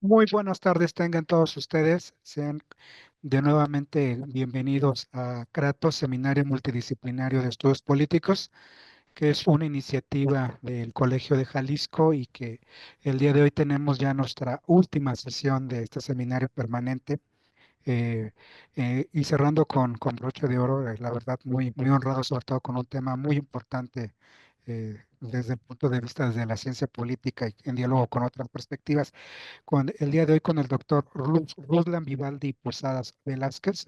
Muy buenas tardes, tengan todos ustedes. Sean de nuevamente bienvenidos a Kratos, Seminario Multidisciplinario de Estudios Políticos, que es una iniciativa del Colegio de Jalisco y que el día de hoy tenemos ya nuestra última sesión de este seminario permanente. eh, y cerrando con broche de oro, la verdad muy honrado, sobre todo con un tema muy importante desde el punto de vista de la ciencia política y en diálogo con otras perspectivas con el día de hoy con el doctor Ruslan Vivaldi Posadas Velázquez,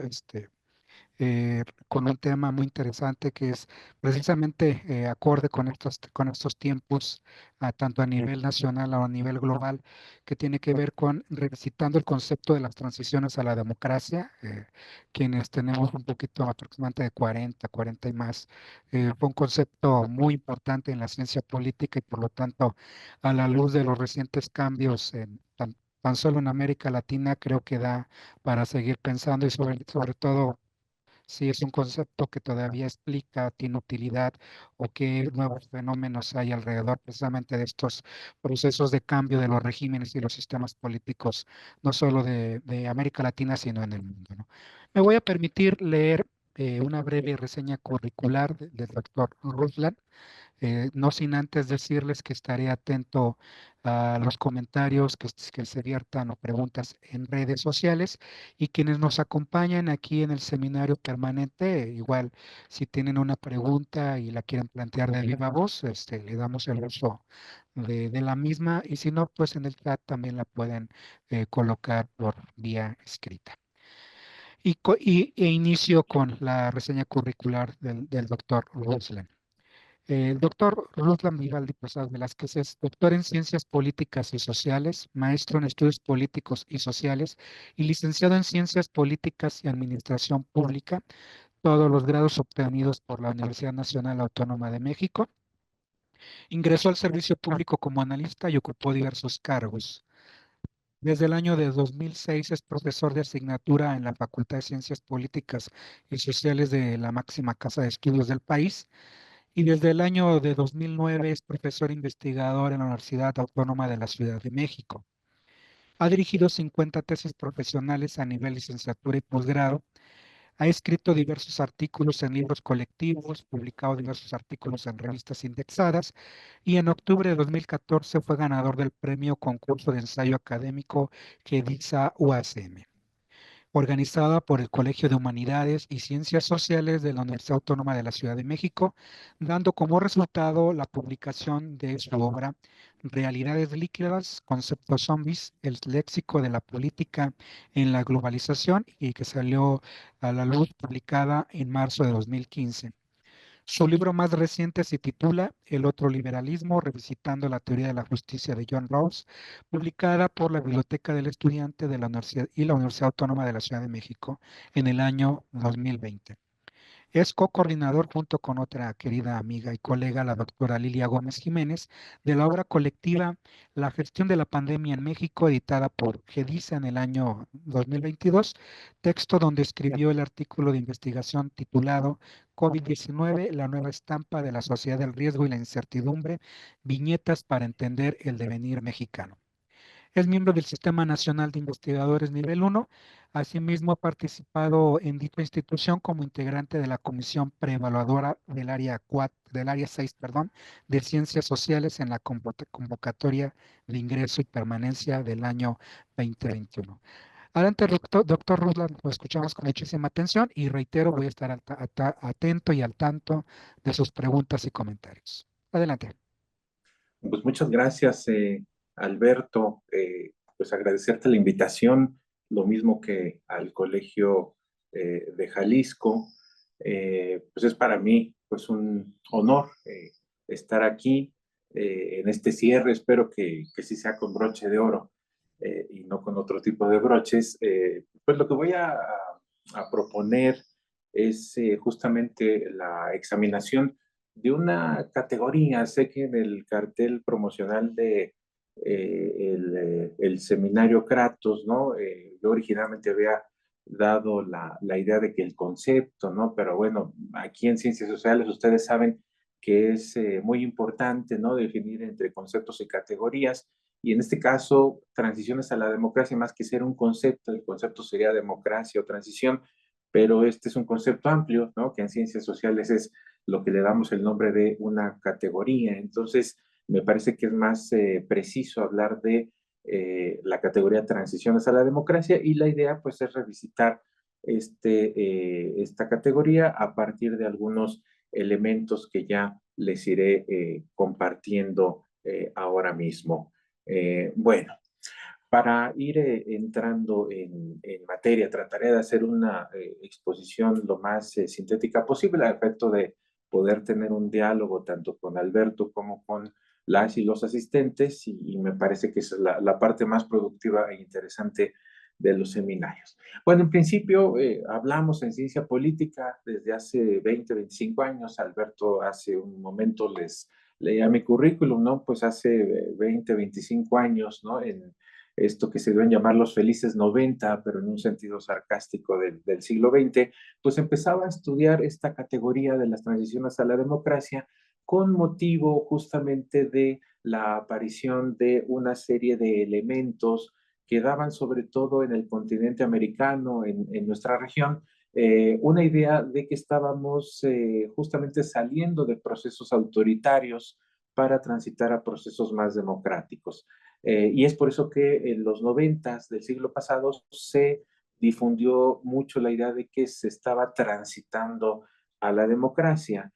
con un tema muy interesante que es precisamente acorde con estos tiempos, tanto a nivel nacional o a nivel global, que tiene que ver con revisitando el concepto de las transiciones a la democracia, quienes tenemos un poquito aproximadamente de 40 y más. Fue un concepto muy importante en la ciencia política y por lo tanto, a la luz de los recientes cambios tan solo en América Latina, creo que da para seguir pensando y sobre todo si es un concepto que todavía explica, tiene utilidad o qué nuevos fenómenos hay alrededor precisamente de estos procesos de cambio de los regímenes y los sistemas políticos, no solo de América Latina, sino en el mundo, ¿no? Me voy a permitir leer una breve reseña curricular del doctor Ruslan, no sin antes decirles que estaré atento a los comentarios que se viertan o preguntas en redes sociales y quienes nos acompañan aquí en el seminario permanente, igual si tienen una pregunta y la quieren plantear de viva voz, le damos el uso de la misma y si no, pues en el chat también la pueden colocar por vía escrita. E inicio con la reseña curricular del doctor Ruslan. El doctor Ruslan Vivaldi Posadas Velázquez es doctor en Ciencias Políticas y Sociales, maestro en Estudios Políticos y Sociales y licenciado en Ciencias Políticas y Administración Pública, todos los grados obtenidos por la Universidad Nacional Autónoma de México. Ingresó al servicio público como analista y ocupó diversos cargos. Desde el año de 2006 es profesor de asignatura en la Facultad de Ciencias Políticas y Sociales de la máxima casa de estudios del país y desde el año de 2009 es profesor investigador en la Universidad Autónoma de la Ciudad de México. Ha dirigido 50 tesis profesionales a nivel licenciatura y posgrado. Ha escrito diversos artículos en libros colectivos, publicado diversos artículos en revistas indexadas y en octubre de 2014 fue ganador del premio Concurso de Ensayo Académico GEDISA UASM, organizada por el Colegio de Humanidades y Ciencias Sociales de la Universidad Autónoma de la Ciudad de México, dando como resultado la publicación de su obra Realidades líquidas, conceptos zombies, el léxico de la política en la globalización y que salió a la luz publicada en marzo de 2015. Su libro más reciente se titula El otro liberalismo, revisitando la teoría de la justicia de John Rawls, publicada por la Biblioteca del Estudiante de la Universidad y la Universidad Autónoma de la Ciudad de México en el año 2020. Es co-coordinador junto con otra querida amiga y colega, la doctora Lilia Gómez Jiménez, de la obra colectiva La gestión de la pandemia en México, editada por GEDISA en el año 2022, texto donde escribió el artículo de investigación titulado COVID-19, la nueva estampa de la sociedad del riesgo y la incertidumbre, viñetas para entender el devenir mexicano. Es miembro del Sistema Nacional de Investigadores Nivel 1. Asimismo, ha participado en dicha institución como integrante de la Comisión Preevaluadora del área 6, perdón, de Ciencias Sociales en la convocatoria de ingreso y permanencia del año 2021. Adelante, doctor Ruslan, lo escuchamos con muchísima atención y reitero, voy a estar atento y al tanto de sus preguntas y comentarios. Adelante. Pues muchas gracias, Alberto. Pues agradecerte la invitación, lo mismo que al Colegio de Jalisco. Pues es para mí pues un honor estar aquí en este cierre. Espero que sí sea con broche de oro y no con otro tipo de broches. Pues lo que voy a proponer es justamente la examinación de una categoría. Sé que en el cartel promocional de el seminario Kratos, ¿no? Yo originalmente había dado la idea de que el concepto, ¿no? Pero bueno, aquí en Ciencias Sociales ustedes saben que es muy importante, ¿no? Definir entre conceptos y categorías. y en este caso, transiciones a la democracia, más que ser un concepto, el concepto sería democracia o transición, pero este es un concepto amplio, ¿no? Que en ciencias sociales es lo que le damos el nombre de una categoría. Entonces, me parece que es más preciso hablar de la categoría transiciones a la democracia, y la idea pues es revisitar esta categoría a partir de algunos elementos que ya les iré compartiendo ahora mismo. Bueno, para ir entrando en materia, trataré de hacer una exposición lo más sintética posible a efecto de poder tener un diálogo tanto con Alberto como con las y los asistentes, y me parece que esa es la parte más productiva e interesante de los seminarios. Bueno, en principio hablamos en ciencia política desde hace 20, 25 años. Alberto hace un momento les leía mi currículum, ¿no? Pues hace 20, 25 años, ¿no? En esto que se deben llamar los felices 90, pero en un sentido sarcástico del siglo XX, pues empezaba a estudiar esta categoría de las transiciones a la democracia con motivo justamente de la aparición de una serie de elementos que daban sobre todo en el continente americano, en nuestra región, una idea de que estábamos justamente saliendo de procesos autoritarios para transitar a procesos más democráticos. Y es por eso que en los 90 del siglo pasado se difundió mucho la idea de que se estaba transitando a la democracia.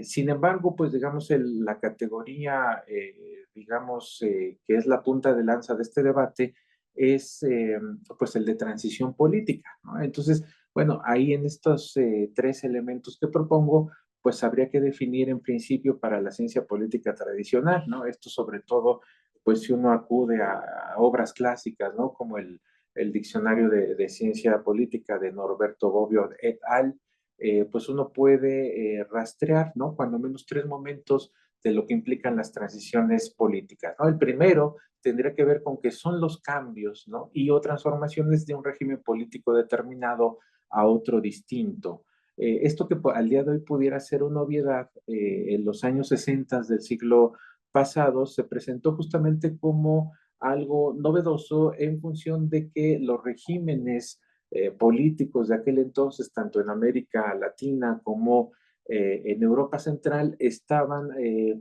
Sin embargo, pues digamos, la categoría, digamos, que es la punta de lanza de este debate, es pues el de transición política, ¿no? Entonces, bueno, ahí en estos tres elementos que propongo, pues habría que definir en principio para la ciencia política tradicional, ¿no? Esto sobre todo, pues si uno acude a obras clásicas, ¿no? Como el Diccionario de Ciencia Política de Norberto Bobbio et al., pues uno puede rastrear, ¿no? Cuando menos tres momentos de lo que implican las transiciones políticas, ¿no? El primero tendría que ver con que son los cambios, ¿no? Y o transformaciones de un régimen político determinado a otro distinto. Esto que al día de hoy pudiera ser una obviedad, en los años 60 del siglo pasado se presentó justamente como algo novedoso en función de que los regímenes políticos de aquel entonces, tanto en América Latina como en Europa Central, estaban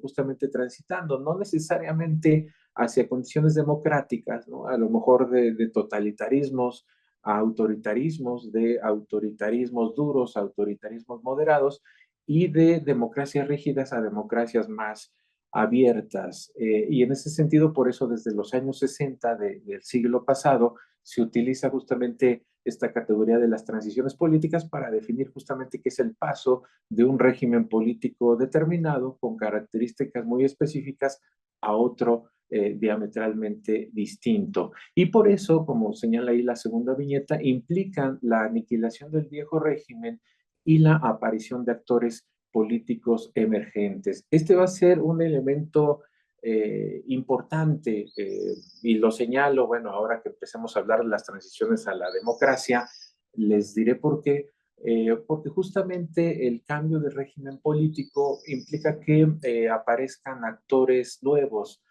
justamente transitando, no necesariamente hacia condiciones democráticas, ¿no? A lo mejor de totalitarismos a autoritarismos, de autoritarismos duros, autoritarismos moderados, y de democracias rígidas a democracias más abiertas. Y en ese sentido, por eso desde los años 60 del siglo pasado se utiliza justamente esta categoría de las transiciones políticas para definir justamente qué es el paso de un régimen político determinado con características muy específicas a otro diametralmente distinto. Y por eso, como señala ahí la segunda viñeta, implican la aniquilación del viejo régimen y la aparición de actores políticos emergentes. Este va a ser un elemento importante, y lo señalo, bueno, ahora que empecemos a hablar de las transiciones a la democracia, les diré por qué. Porque justamente el cambio de régimen político implica que aparezcan actores nuevos,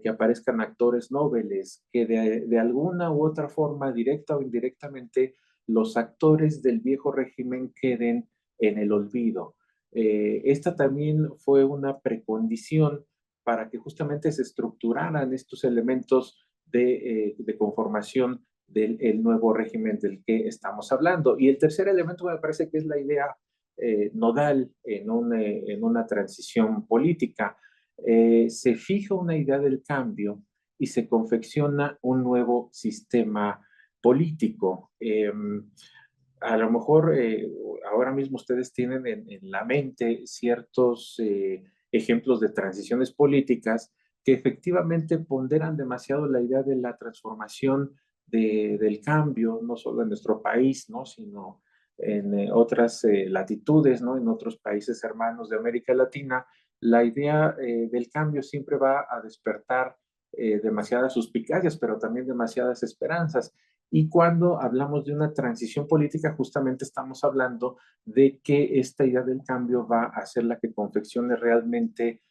que aparezcan actores nobles, que de alguna u otra forma, directa o indirectamente, los actores del viejo régimen queden en el olvido. Esta también fue una precondición para que justamente se estructuraran estos elementos de conformación del el nuevo régimen del que estamos hablando. Y el tercer elemento me parece que es la idea nodal en una transición política. Se fija una idea del cambio y se confecciona un nuevo sistema político. A lo mejor ahora mismo ustedes tienen en la mente ciertos ejemplos de transiciones políticas que efectivamente ponderan demasiado la idea de la transformación del cambio, no solo en nuestro país, ¿no? Sino en otras latitudes, ¿no? En otros países hermanos de América Latina, la idea del cambio siempre va a despertar demasiadas suspicacias, pero también demasiadas esperanzas. Y cuando hablamos de una transición política, justamente estamos hablando de que esta idea del cambio va a ser la que confeccione realmente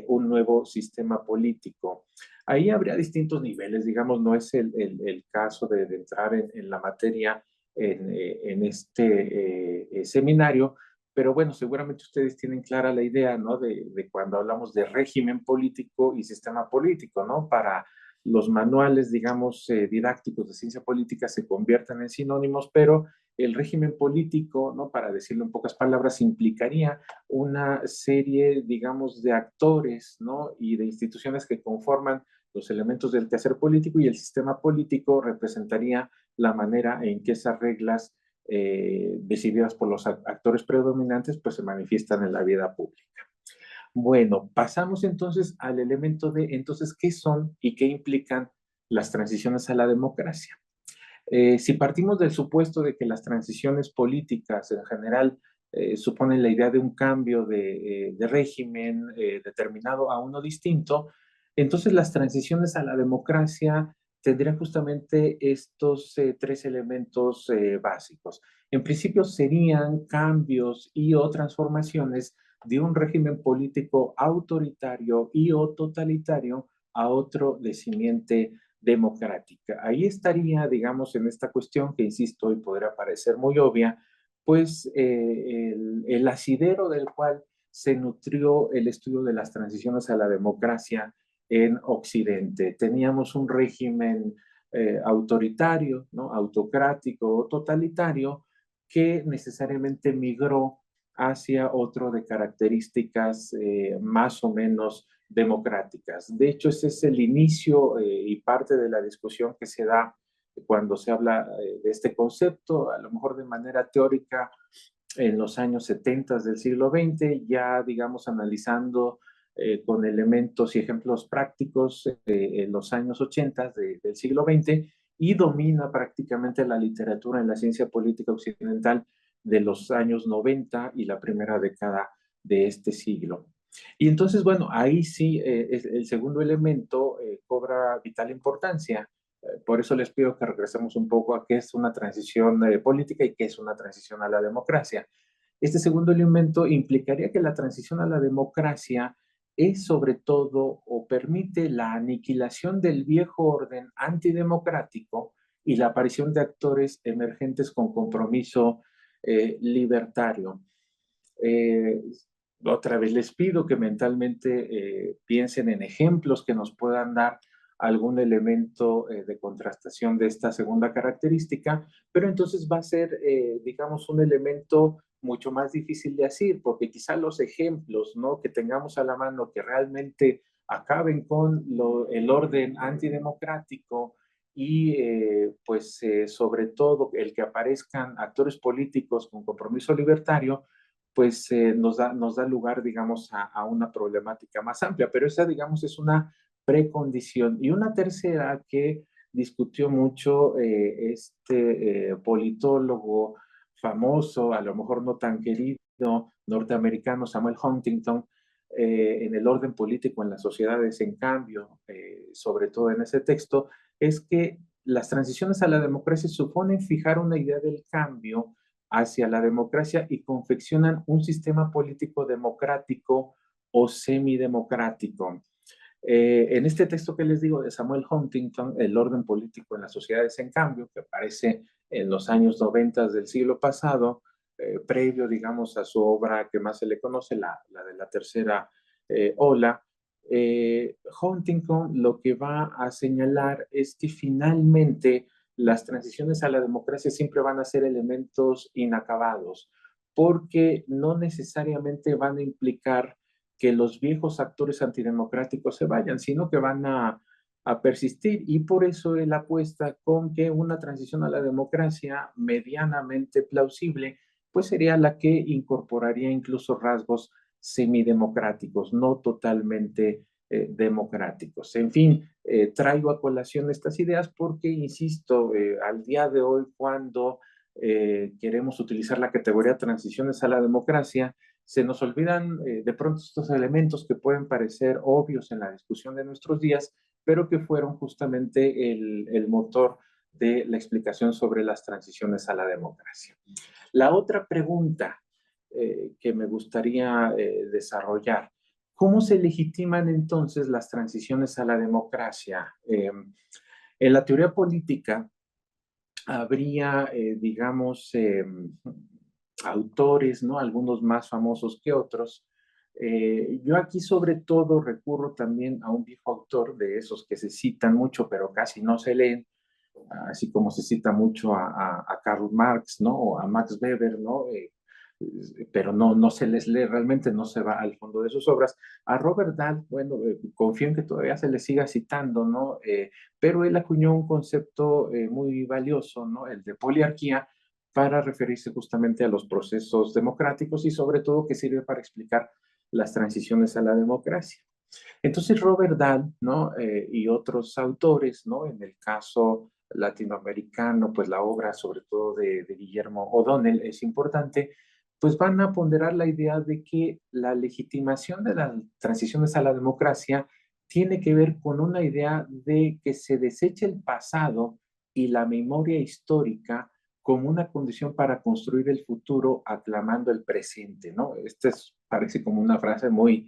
un nuevo sistema político. Ahí habría distintos niveles, digamos, no es el caso de entrar en la materia en este seminario, pero bueno, seguramente ustedes tienen clara la idea, ¿no? De cuando hablamos de régimen político y sistema político, ¿no? Para los manuales, digamos, didácticos de ciencia política se convierten en sinónimos, pero el régimen político, ¿no? Para decirlo en pocas palabras, implicaría una serie, digamos, de actores, ¿no? Y de instituciones que conforman los elementos del quehacer político, y el sistema político representaría la manera en que esas reglas decididas por los actores predominantes pues se manifiestan en la vida pública. Bueno, pasamos entonces al elemento de, entonces, ¿qué son y qué implican las transiciones a la democracia? Si partimos del supuesto de que las transiciones políticas en general suponen la idea de un cambio de régimen determinado a uno distinto, entonces las transiciones a la democracia tendrían justamente estos tres elementos básicos. En principio serían cambios y o transformaciones de un régimen político autoritario y o totalitario a otro de simiente democrática. Ahí estaría, digamos, en esta cuestión que, insisto, hoy podría parecer muy obvia, pues el asidero del cual se nutrió el estudio de las transiciones a la democracia en Occidente. Teníamos un régimen autoritario, ¿no? Autocrático o totalitario que necesariamente migró hacia otro de características más o menos democráticas. De hecho, ese es el inicio y parte de la discusión que se da cuando se habla de este concepto, a lo mejor de manera teórica en los años 70 del siglo XX, ya digamos analizando con elementos y ejemplos prácticos en los años 80 del siglo XX, y domina prácticamente la literatura en la ciencia política occidental de los años 90 y la primera década de este siglo. Y entonces, bueno, ahí sí el segundo elemento cobra vital importancia. Por eso les pido que regresemos un poco a qué es una transición política y qué es una transición a la democracia. Este segundo elemento implicaría que la transición a la democracia es sobre todo o permite la aniquilación del viejo orden antidemocrático y la aparición de actores emergentes con compromiso libertario. Eh, Otra vez les pido que mentalmente piensen en ejemplos que nos puedan dar algún elemento de contrastación de esta segunda característica, pero entonces va a ser, digamos, un elemento mucho más difícil de asir, porque quizá los ejemplos, ¿no? Que tengamos a la mano que realmente acaben con el orden antidemocrático y pues sobre todo el que aparezcan actores políticos con compromiso libertario, pues nos da lugar, digamos, a una problemática más amplia, pero esa, digamos, es una precondición. Y una tercera que discutió mucho este politólogo famoso, a lo mejor no tan querido, norteamericano, Samuel Huntington, en el orden político en las sociedades, en cambio, sobre todo en ese texto, es que las transiciones a la democracia suponen fijar una idea del cambio hacia la democracia y confeccionan un sistema político democrático o semidemocrático. En este texto que les digo de Samuel Huntington, El orden político en las sociedades en cambio, que aparece en los años 90 del siglo pasado, previo, digamos, a su obra que más se le conoce, la de la tercera ola, Huntington lo que va a señalar es que finalmente las transiciones a la democracia siempre van a ser elementos inacabados, porque no necesariamente van a implicar que los viejos actores antidemocráticos se vayan, sino que van a persistir. Y por eso él apuesta con que una transición a la democracia medianamente plausible, pues sería la que incorporaría incluso rasgos semidemocráticos, no totalmente democráticos. En fin, traigo a colación estas ideas porque, insisto, al día de hoy, cuando queremos utilizar la categoría transiciones a la democracia, se nos olvidan de pronto estos elementos que pueden parecer obvios en la discusión de nuestros días, pero que fueron justamente el motor de la explicación sobre las transiciones a la democracia. La otra pregunta que me gustaría desarrollar, ¿Cómo se legitiman entonces las transiciones a la democracia? En la teoría política habría, digamos, autores, ¿no? Algunos más famosos que otros. Yo aquí sobre todo recurro también a un viejo autor de esos que se citan mucho, pero casi no se leen, así como se cita mucho a Karl Marx, ¿no? O a Max Weber, ¿no? Pero no se les lee, realmente no se va al fondo de sus obras. A Robert Dahl, bueno, confío en que todavía se le siga citando, ¿no? Pero él acuñó un concepto muy valioso, ¿no? El de poliarquía, para referirse justamente a los procesos democráticos y sobre todo que sirve para explicar las transiciones a la democracia. Entonces Robert Dahl, ¿no? Y otros autores, ¿no? En el caso latinoamericano, pues la obra sobre todo de Guillermo O'Donnell es importante, pues van a ponderar la idea de que la legitimación de las transiciones a la democracia tiene que ver con una idea de que se deseche el pasado y la memoria histórica como una condición para construir el futuro aclamando el presente, ¿no? Parece como una frase muy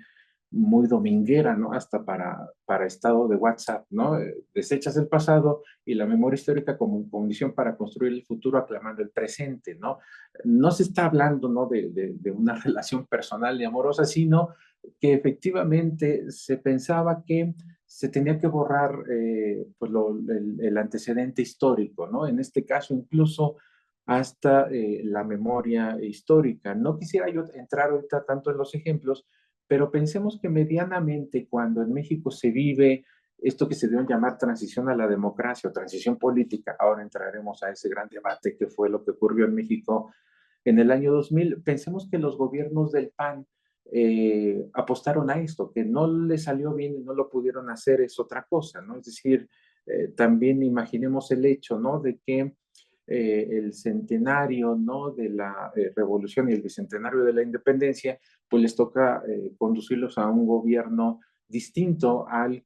dominguera, ¿no? Hasta para estado de WhatsApp, ¿no? Desechas el pasado y la memoria histórica como condición para construir el futuro aclamando el presente, ¿no? No se está hablando, ¿no? De una relación personal y amorosa, sino que efectivamente se pensaba que se tenía que borrar pues el antecedente histórico, ¿no? En este caso incluso hasta la memoria histórica. No quisiera yo entrar ahorita tanto en los ejemplos, pero pensemos que medianamente cuando en México se vive esto que se debe llamar transición a la democracia o transición política, ahora entraremos a ese gran debate que fue lo que ocurrió en México en el año 2000, pensemos que los gobiernos del PAN apostaron a esto, que no le salió bien y no lo pudieron hacer es otra cosa, ¿no? Es decir, también imaginemos el hecho, ¿no? De que el centenario, ¿no? De la revolución y el bicentenario de la independencia, pues les toca conducirlos a un gobierno distinto al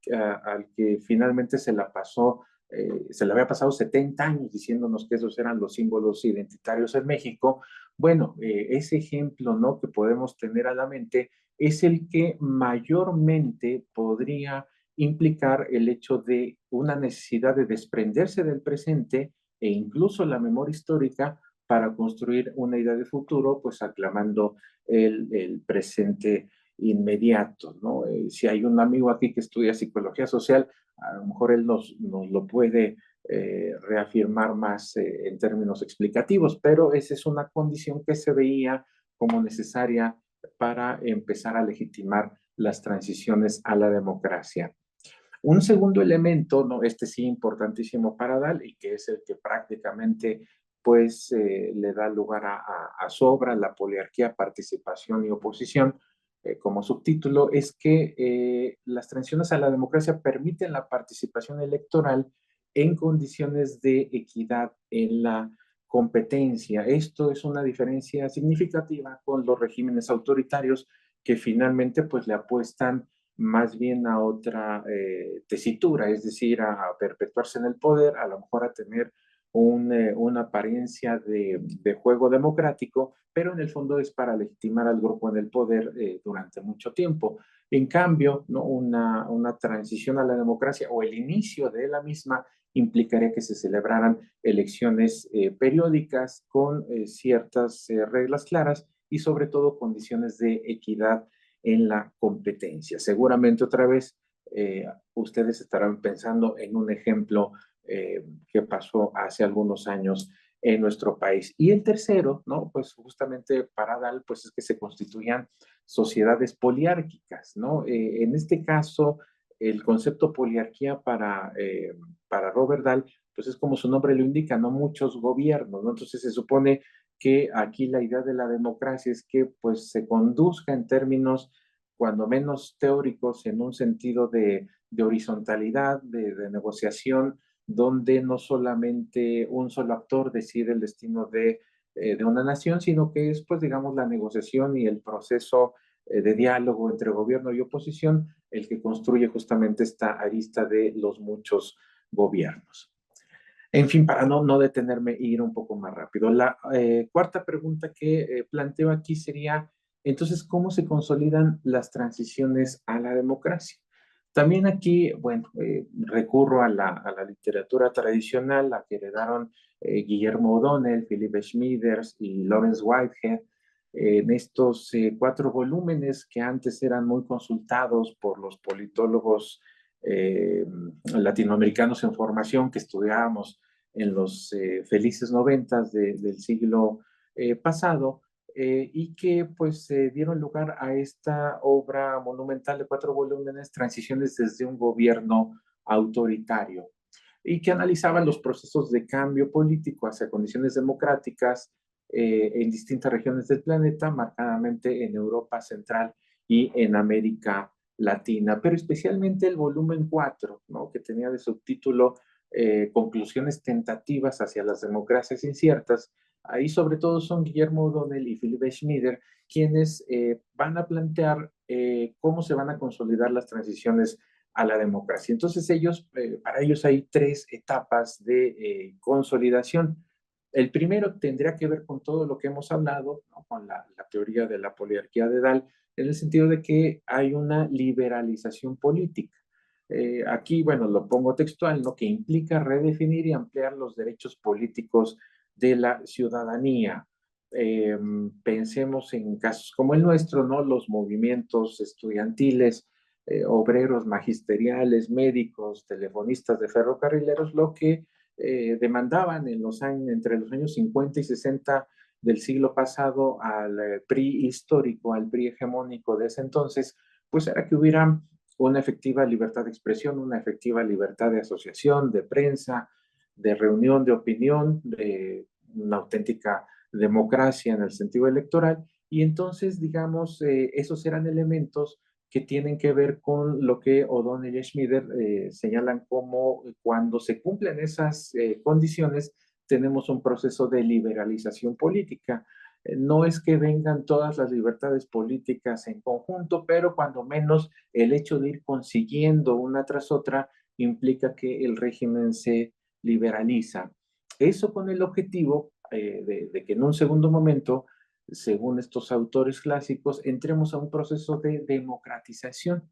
que finalmente se le había pasado 70 años diciéndonos que esos eran los símbolos identitarios en México. Bueno, ese ejemplo, ¿no? Que podemos tener a la mente es el que mayormente podría implicar el hecho de una necesidad de desprenderse del presente e incluso la memoria histórica para construir una idea de futuro, pues aclamando el presente inmediato, ¿no? Si hay un amigo aquí que estudia psicología social, a lo mejor él nos lo puede reafirmar más en términos explicativos, pero esa es una condición que se veía como necesaria para empezar a legitimar las transiciones a la democracia. Un segundo elemento, ¿no? Este sí importantísimo para Dahl y que es el que prácticamente pues le da lugar a su obra, la poliarquía, participación y oposición, como subtítulo, es que las transiciones a la democracia permiten la participación electoral en condiciones de equidad en la competencia. Esto es una diferencia significativa con los regímenes autoritarios que finalmente pues le apuestan más bien a otra tesitura, es decir, a perpetuarse en el poder, a lo mejor a tener una apariencia de juego democrático, pero en el fondo es para legitimar al grupo en el poder durante mucho tiempo. En cambio, ¿no? Una transición a la democracia o el inicio de la misma implicaría que se celebraran elecciones periódicas con ciertas reglas claras y sobre todo condiciones de equidad en la competencia. Seguramente otra vez ustedes estarán pensando en un ejemplo que pasó hace algunos años en nuestro país. Y el tercero, ¿no? Pues justamente para Dahl, pues es que se constituían sociedades poliárquicas, ¿no? En este caso, el concepto poliarquía para Robert Dahl, pues es como su nombre lo indica, no muchos gobiernos, ¿no? Entonces se supone que aquí la idea de la democracia es que pues se conduzca en términos cuando menos teóricos en un sentido de horizontalidad, de negociación, donde no solamente un solo actor decide el destino de una nación, sino que es, pues, digamos, la negociación y el proceso de diálogo entre gobierno y oposición el que construye justamente esta arista de los muchos gobiernos. En fin, para no detenerme e ir un poco más rápido. La cuarta pregunta que planteo aquí sería, Entonces, ¿cómo se consolidan las transiciones a la democracia? También aquí, bueno, recurro a la literatura tradicional, la que heredaron Guillermo O'Donnell, Philip Schmiders y Lawrence Whitehead, en estos 4 volúmenes que antes eran muy consultados por los politólogos latinoamericanos en formación que estudiábamos en los felices noventas del siglo pasado, y que pues dieron lugar a esta obra monumental de 4 volúmenes, Transiciones desde un gobierno autoritario, y que analizaba los procesos de cambio político hacia condiciones democráticas en distintas regiones del planeta, marcadamente en Europa Central y en América Latina, pero especialmente el volumen 4, ¿no? Que tenía de subtítulo Conclusiones tentativas hacia las democracias inciertas. Ahí sobre todo son Guillermo O'Donnell y Philip Schmider quienes van a plantear cómo se van a consolidar las transiciones a la democracia. Entonces para ellos hay 3 etapas de consolidación. El primero tendría que ver con todo lo que hemos hablado, ¿no? Con la teoría de la poliarquía de Dahl, en el sentido de que hay una liberalización política. Aquí, bueno, lo pongo textual, ¿no? Que implica redefinir y ampliar los derechos políticos de la ciudadanía. Pensemos en casos como el nuestro, ¿no? Los movimientos estudiantiles, obreros magisteriales, médicos, telefonistas de ferrocarrileros, lo que demandaban en los años, entre los años 50 y 60 del siglo pasado al PRI histórico, al PRI hegemónico de ese entonces, pues era que hubiera una efectiva libertad de expresión, una efectiva libertad de asociación, de prensa, de reunión de opinión, de una auténtica democracia en el sentido electoral. Y entonces, digamos, esos eran elementos que tienen que ver con lo que O'Donnell y Schmider señalan como cuando se cumplen esas condiciones, tenemos un proceso de liberalización política. No es que vengan todas las libertades políticas en conjunto, pero cuando menos el hecho de ir consiguiendo una tras otra implica que el régimen se liberaliza. Eso con el objetivo de que en un segundo momento, según estos autores clásicos, entremos a un proceso de democratización.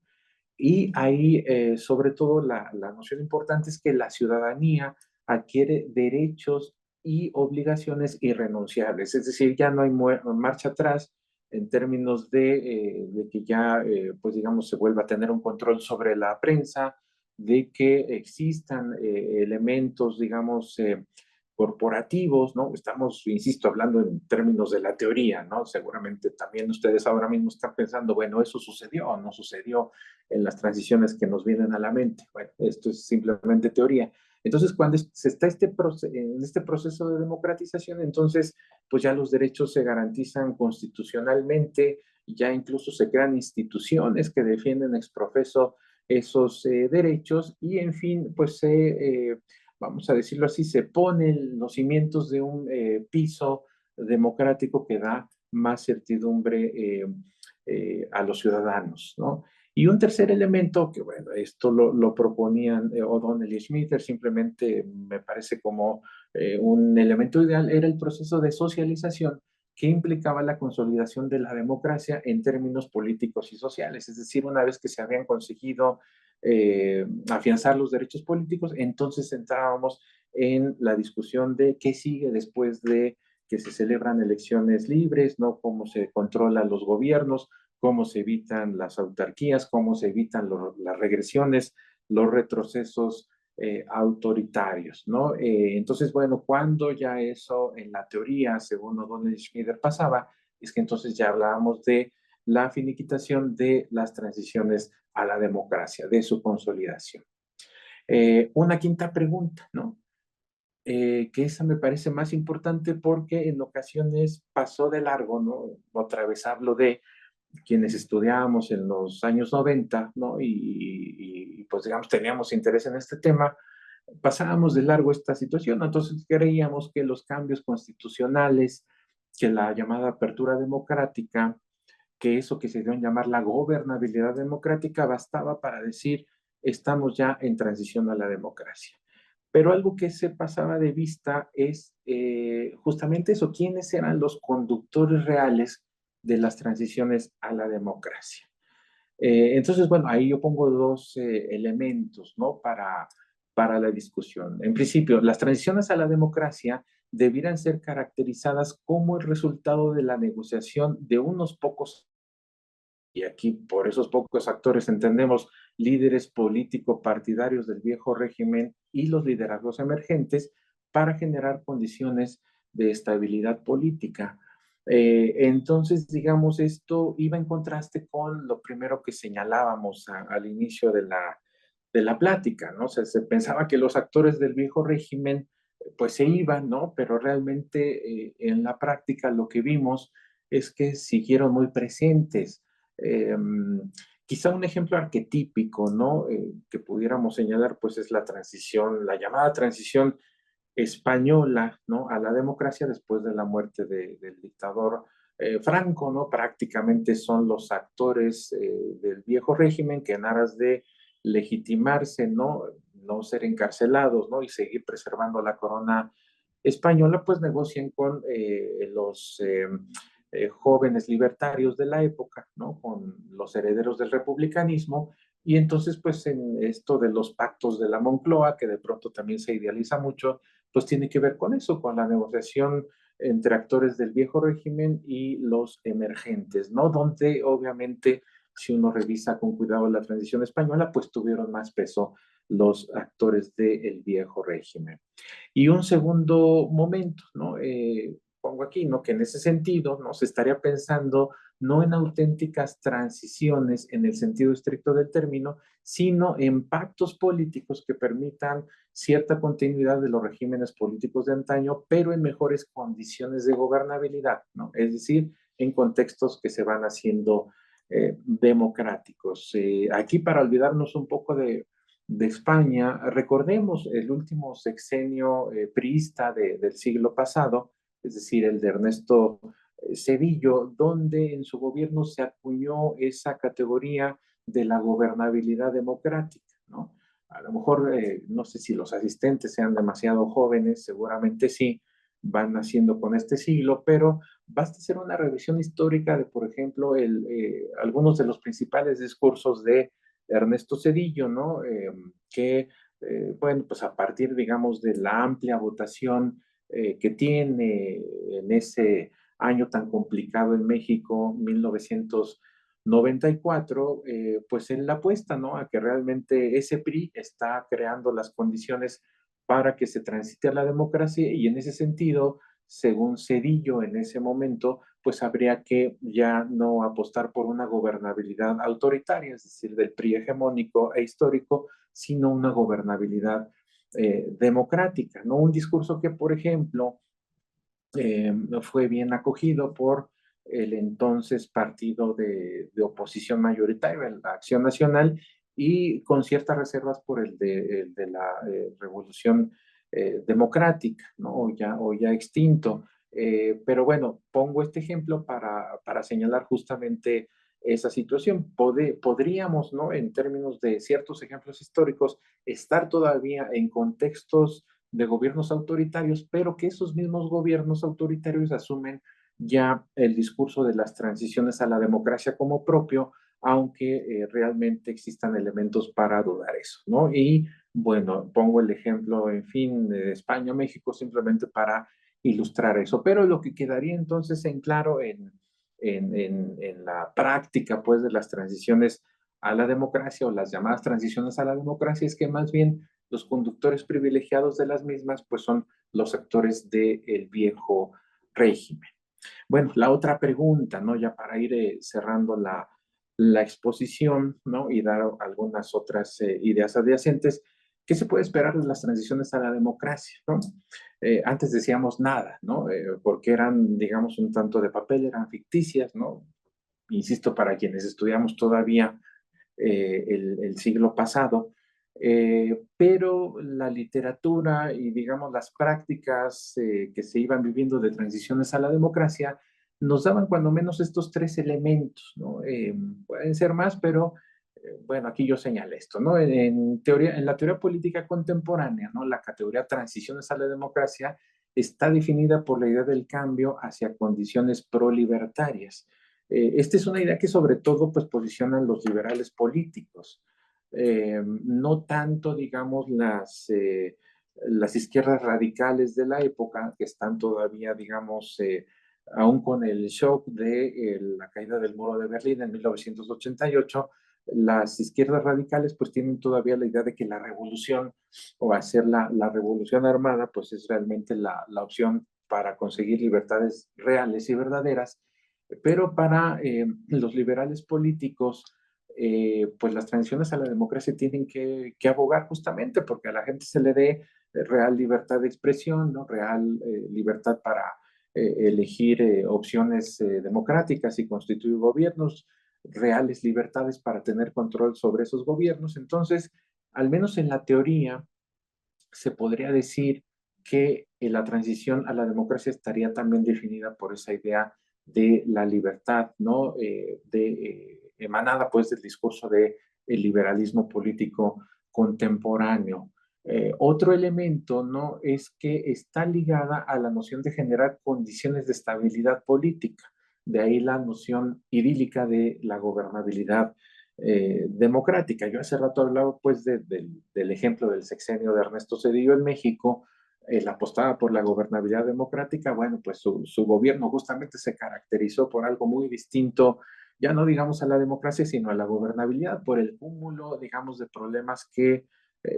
Y ahí, sobre todo, la noción importante es que la ciudadanía adquiere derechos y obligaciones irrenunciables, es decir, ya no hay marcha atrás en términos de que ya, pues digamos, se vuelva a tener un control sobre la prensa, de que existan elementos, digamos, corporativos, ¿no? Estamos, insisto, hablando en términos de la teoría, ¿no? Seguramente también ustedes ahora mismo están pensando, bueno, ¿eso sucedió o no sucedió en las transiciones que nos vienen a la mente? Bueno, esto es simplemente teoría. Entonces, cuando se está en este proceso de democratización, entonces, pues ya los derechos se garantizan constitucionalmente, ya incluso se crean instituciones que defienden ex profeso esos derechos y, en fin, pues vamos a decirlo así, se ponen los cimientos de un piso democrático que da más certidumbre a los ciudadanos, ¿no? Y un tercer elemento, que bueno, esto lo proponían O'Donnell y Schmitter, simplemente me parece como un elemento ideal, era el proceso de socialización que implicaba la consolidación de la democracia en términos políticos y sociales. Es decir, una vez que se habían conseguido afianzar los derechos políticos, entonces entrábamos en la discusión de qué sigue después de que se celebran elecciones libres, ¿no? Cómo se controlan los gobiernos, cómo se evitan las autarquías, cómo se evitan las regresiones, los retrocesos autoritarios, ¿no? Entonces, bueno, cuando ya eso en la teoría, según O'Donnell y Schmider, pasaba, es que entonces ya hablábamos de la finiquitación de las transiciones a la democracia, de su consolidación. Una quinta pregunta, ¿no? Que esa me parece más importante porque en ocasiones pasó de largo, ¿no? Otra vez hablo de quienes estudiábamos en los años 90, ¿no? Pues digamos teníamos interés en este tema, pasábamos de largo esta situación, entonces creíamos que los cambios constitucionales, que la llamada apertura democrática, que eso que se dio en llamar la gobernabilidad democrática bastaba para decir estamos ya en transición a la democracia. Pero algo que se pasaba de vista es justamente eso, quiénes eran los conductores reales de las transiciones a la democracia. Entonces, bueno, ahí yo pongo dos elementos, ¿no? Para la discusión. En principio, las transiciones a la democracia debieran ser caracterizadas como el resultado de la negociación de unos pocos, y aquí por esos pocos actores entendemos líderes político-partidarios del viejo régimen y los liderazgos emergentes, para generar condiciones de estabilidad política. Entonces, digamos, esto iba en contraste con lo primero que señalábamos al inicio de la plática, ¿no? O sea, se pensaba que los actores del viejo régimen pues se iban, ¿no? Pero realmente en la práctica lo que vimos es que siguieron muy presentes. Eh, Quizá un ejemplo arquetípico, ¿no? Que pudiéramos señalar, pues es la transición, la llamada transición española, ¿no? A la democracia después de la muerte del dictador Franco, ¿no? Prácticamente son los actores del viejo régimen que en aras de legitimarse, ¿no? No ser encarcelados, ¿no? Y seguir preservando la corona española, pues negocian con los jóvenes libertarios de la época, ¿no? Con los herederos del republicanismo. Y entonces, pues en esto de los pactos de la Moncloa, que de pronto también se idealiza mucho, pues tiene que ver con eso, con la negociación entre actores del viejo régimen y los emergentes, ¿no? Donde obviamente, si uno revisa con cuidado la transición española, pues tuvieron más peso los actores del viejo régimen. Y un segundo momento, ¿no? Pongo aquí, ¿no? Que en ese sentido, ¿no? Se estaría pensando no en auténticas transiciones en el sentido estricto del término, sino en pactos políticos que permitan cierta continuidad de los regímenes políticos de antaño, pero en mejores condiciones de gobernabilidad, ¿no? Es decir, en contextos que se van haciendo democráticos. Aquí, para olvidarnos un poco de España, recordemos el último sexenio priista del siglo pasado, es decir, el de Ernesto Zedillo, donde en su gobierno se acuñó esa categoría de la gobernabilidad democrática, ¿no? A lo mejor, no sé si los asistentes sean demasiado jóvenes, seguramente sí, van naciendo con este siglo, pero basta hacer una revisión histórica de, por ejemplo, algunos de los principales discursos de Ernesto Zedillo, ¿no? Bueno, pues a partir, digamos, de la amplia votación que tiene en ese año tan complicado en México, 1994, pues él la apuesta, ¿no? A que realmente ese PRI está creando las condiciones para que se transite a la democracia, y en ese sentido, según Cedillo en ese momento, pues habría que ya no apostar por una gobernabilidad autoritaria, es decir, del PRI hegemónico e histórico, sino una gobernabilidad democrática, ¿no? Un discurso que, por ejemplo, fue bien acogido por el entonces partido de oposición mayoritaria, la Acción Nacional, y con ciertas reservas por el de la Revolución Democrática, ¿no? O ya extinto. Pero bueno, pongo este ejemplo para señalar justamente esa situación. Podríamos, ¿no? En términos de ciertos ejemplos históricos, estar todavía en contextos de gobiernos autoritarios, pero que esos mismos gobiernos autoritarios asumen ya el discurso de las transiciones a la democracia como propio, aunque realmente existan elementos para dudar eso, ¿no? Y bueno, pongo el ejemplo, en fin, de España, México, simplemente para ilustrar eso. Pero lo que quedaría entonces en claro en la práctica, pues, de las transiciones a la democracia, o las llamadas transiciones a la democracia, es que más bien los conductores privilegiados de las mismas, pues son los actores del viejo régimen. Bueno, la otra pregunta, ¿no? Ya para ir cerrando la exposición, ¿no? Y dar algunas otras ideas adyacentes. ¿Qué se puede esperar de las transiciones a la democracia, ¿no? Antes decíamos nada, ¿no? Porque eran, digamos, un tanto de papel, eran ficticias, ¿no? Insisto, para quienes estudiamos todavía el siglo pasado, pero la literatura y, digamos, las prácticas que se iban viviendo de transiciones a la democracia nos daban cuando menos estos tres elementos, ¿no? Pueden ser más, pero bueno, aquí yo señalo esto, ¿no? Teoría, en la teoría política contemporánea, ¿no? La categoría transiciones a la democracia está definida por la idea del cambio hacia condiciones prolibertarias. Esta es una idea que sobre todo pues posicionan los liberales políticos, no tanto, digamos, las izquierdas radicales de la época, que están todavía, digamos, aún con el shock de la caída del muro de Berlín en 1988. Las izquierdas radicales pues tienen todavía la idea de que la revolución o hacer la revolución armada pues es realmente la opción para conseguir libertades reales y verdaderas, pero para los liberales políticos, pues las transiciones a la democracia tienen que abogar justamente porque a la gente se le dé real libertad de expresión, ¿no? Real libertad para elegir opciones democráticas y constituir gobiernos, reales libertades para tener control sobre esos gobiernos. Entonces, al menos en la teoría, se podría decir que la transición a la democracia estaría también definida por esa idea de la libertad, ¿no? Emanada pues del discurso del liberalismo político contemporáneo. Otro elemento, ¿no? Es que está ligada a la noción de generar condiciones de estabilidad política. De ahí la noción idílica de la gobernabilidad democrática. Yo hace rato hablaba pues del ejemplo del sexenio de Ernesto Zedillo en México. Él apostaba por la gobernabilidad democrática. Bueno, pues su gobierno justamente se caracterizó por algo muy distinto, ya no digamos a la democracia, sino a la gobernabilidad, por el cúmulo, digamos, de problemas que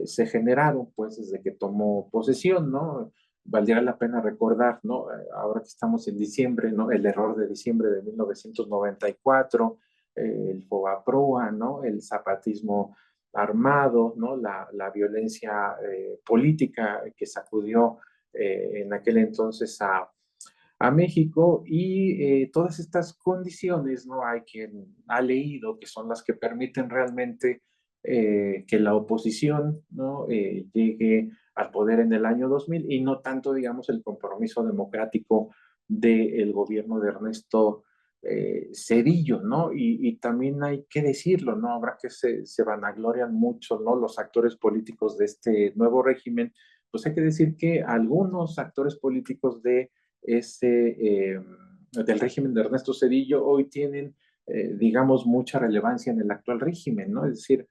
se generaron pues desde que tomó posesión, ¿no? Valdría la pena recordar, ¿no? Ahora que estamos en diciembre, ¿no? El error de diciembre de 1994, el FOBAPROA, ¿no? El zapatismo armado, ¿no? La violencia política que sacudió en aquel entonces a México y todas estas condiciones, ¿no? Hay quien ha leído que son las que permiten realmente que la oposición, ¿no? Llegue al poder en el año 2000 y no tanto, digamos, el compromiso democrático del gobierno de Ernesto Zedillo, ¿no? Y también hay que decirlo, ¿no? Habrá que se vanaglorian mucho, ¿no? Los actores políticos de este nuevo régimen, pues hay que decir que algunos actores políticos de del régimen de Ernesto Zedillo hoy tienen, digamos, mucha relevancia en el actual régimen, ¿no? Es decir,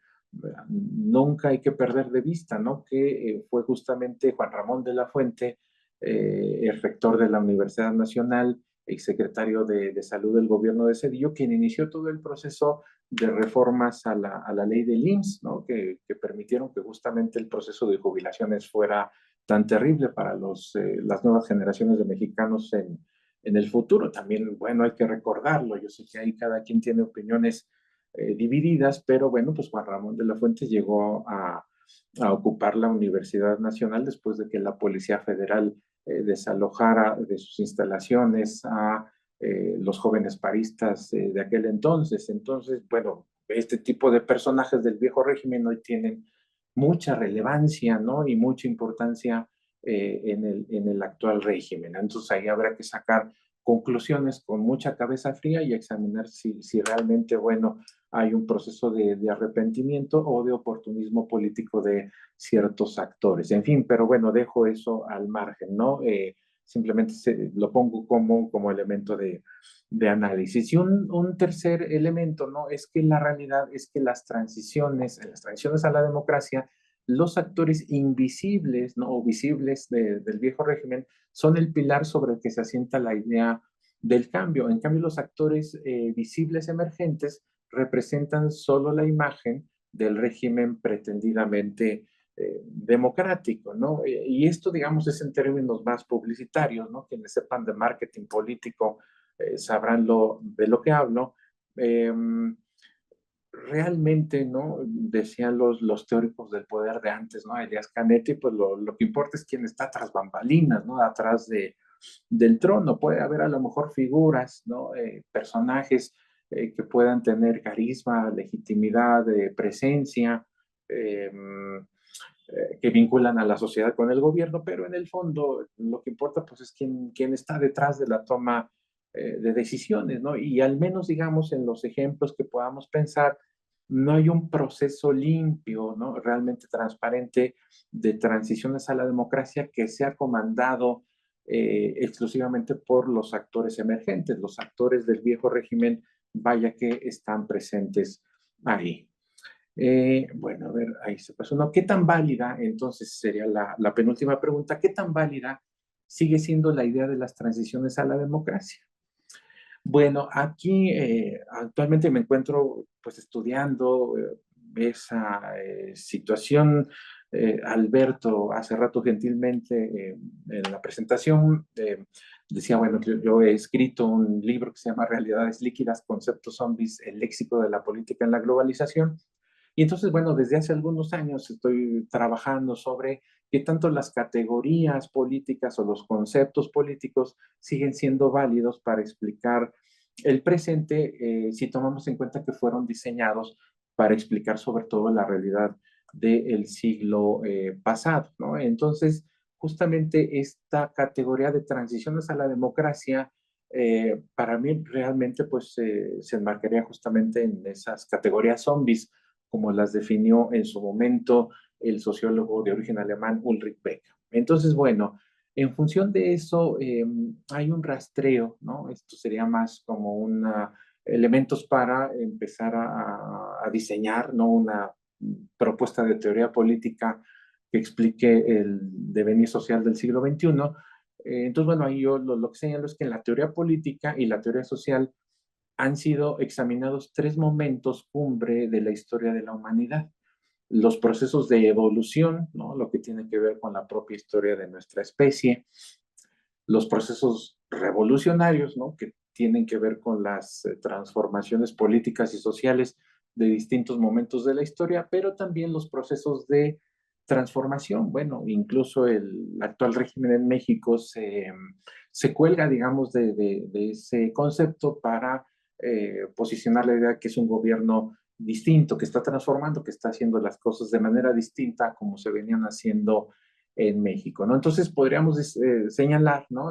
nunca hay que perder de vista, ¿no? Que fue justamente Juan Ramón de la Fuente, el rector de la Universidad Nacional, exsecretario de Salud del gobierno de Zedillo, quien inició todo el proceso de reformas a la ley del IMSS, ¿no? Que permitieron que justamente el proceso de jubilaciones fuera tan terrible para las nuevas generaciones de mexicanos en el futuro. También, bueno, hay que recordarlo. Yo sé que ahí cada quien tiene opiniones divididas, pero bueno, pues Juan Ramón de la Fuente llegó a ocupar la Universidad Nacional después de que la Policía Federal desalojara de sus instalaciones a los jóvenes paristas de aquel entonces. Entonces, bueno, este tipo de personajes del viejo régimen hoy tienen mucha relevancia, ¿no? Y mucha importancia en el actual régimen. Entonces ahí habrá que sacar conclusiones con mucha cabeza fría y examinar si realmente, bueno, hay un proceso de arrepentimiento o de oportunismo político de ciertos actores. En fin, pero bueno, dejo eso al margen, ¿no? Simplemente lo pongo como elemento de análisis. Y un tercer elemento, ¿no? Es que la realidad es que en las transiciones a la democracia, los actores invisibles, ¿no? O visibles del viejo régimen son el pilar sobre el que se asienta la idea del cambio. En cambio, los actores visibles emergentes representan solo la imagen del régimen pretendidamente democrático, ¿no? Y esto, digamos, es en términos más publicitarios, ¿no? Quienes sepan de marketing político sabrán de lo que hablo. Eh, Realmente, ¿no? Decían los teóricos del poder de antes, ¿no? Elias Canetti, pues lo que importa es quién está tras bambalinas, ¿no? Atrás del trono. Puede haber a lo mejor figuras, ¿no? Personajes que puedan tener carisma, legitimidad, presencia, eh, que vinculan a la sociedad con el gobierno, pero en el fondo lo que importa pues es quién está detrás de la toma de decisiones, ¿no? Y al menos, digamos, en los ejemplos que podamos pensar, no hay un proceso limpio, ¿no? Realmente transparente de transiciones a la democracia que sea comandado exclusivamente por los actores emergentes. Los actores del viejo régimen vaya que están presentes ahí. Bueno, a ver, ahí se pasó. No, ¿qué tan válida? Entonces sería la penúltima pregunta. ¿Qué tan válida sigue siendo la idea de las transiciones a la democracia? Bueno, aquí actualmente me encuentro pues estudiando esa situación. Alberto hace rato gentilmente en la presentación decía, bueno, yo he escrito un libro que se llama Realidades líquidas, conceptos zombies, el léxico de la política en la globalización. Y entonces, bueno, desde hace algunos años estoy trabajando sobre qué tanto las categorías políticas o los conceptos políticos siguen siendo válidos para explicar el presente, si tomamos en cuenta que fueron diseñados para explicar sobre todo la realidad del siglo pasado, ¿no? Entonces, justamente esta categoría de transiciones a la democracia, para mí realmente pues se enmarcaría justamente en esas categorías zombies, como las definió en su momento el sociólogo de origen alemán Ulrich Beck. Entonces, bueno, en función de eso, hay un rastreo, ¿no? Esto sería más como elementos para empezar a diseñar, ¿no? Una propuesta de teoría política que explique el devenir social del siglo XXI. Entonces, bueno, ahí yo lo que señalo es que en la teoría política y la teoría social han sido examinados tres momentos cumbre de la historia de la humanidad. Los procesos de evolución, ¿no? Lo que tiene que ver con la propia historia de nuestra especie, los procesos revolucionarios, ¿no? Que tienen que ver con las transformaciones políticas y sociales de distintos momentos de la historia, pero también los procesos de transformación. Bueno, incluso el actual régimen en México se cuelga, digamos, de ese concepto para posicionar la idea que es un gobierno distinto, que está transformando, que está haciendo las cosas de manera distinta como se venían haciendo en México, ¿no? Entonces podríamos señalar, ¿no?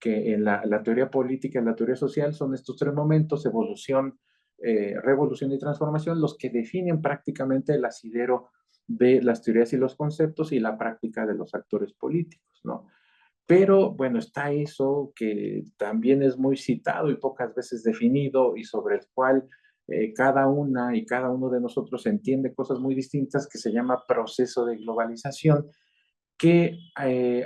Que en la teoría política y la teoría social son estos tres momentos, evolución, revolución y transformación, los que definen prácticamente el asidero de las teorías y los conceptos y la práctica de los actores políticos, ¿no? Pero bueno, está eso que también es muy citado y pocas veces definido y sobre el cual cada una y cada uno de nosotros entiende cosas muy distintas, que se llama proceso de globalización, que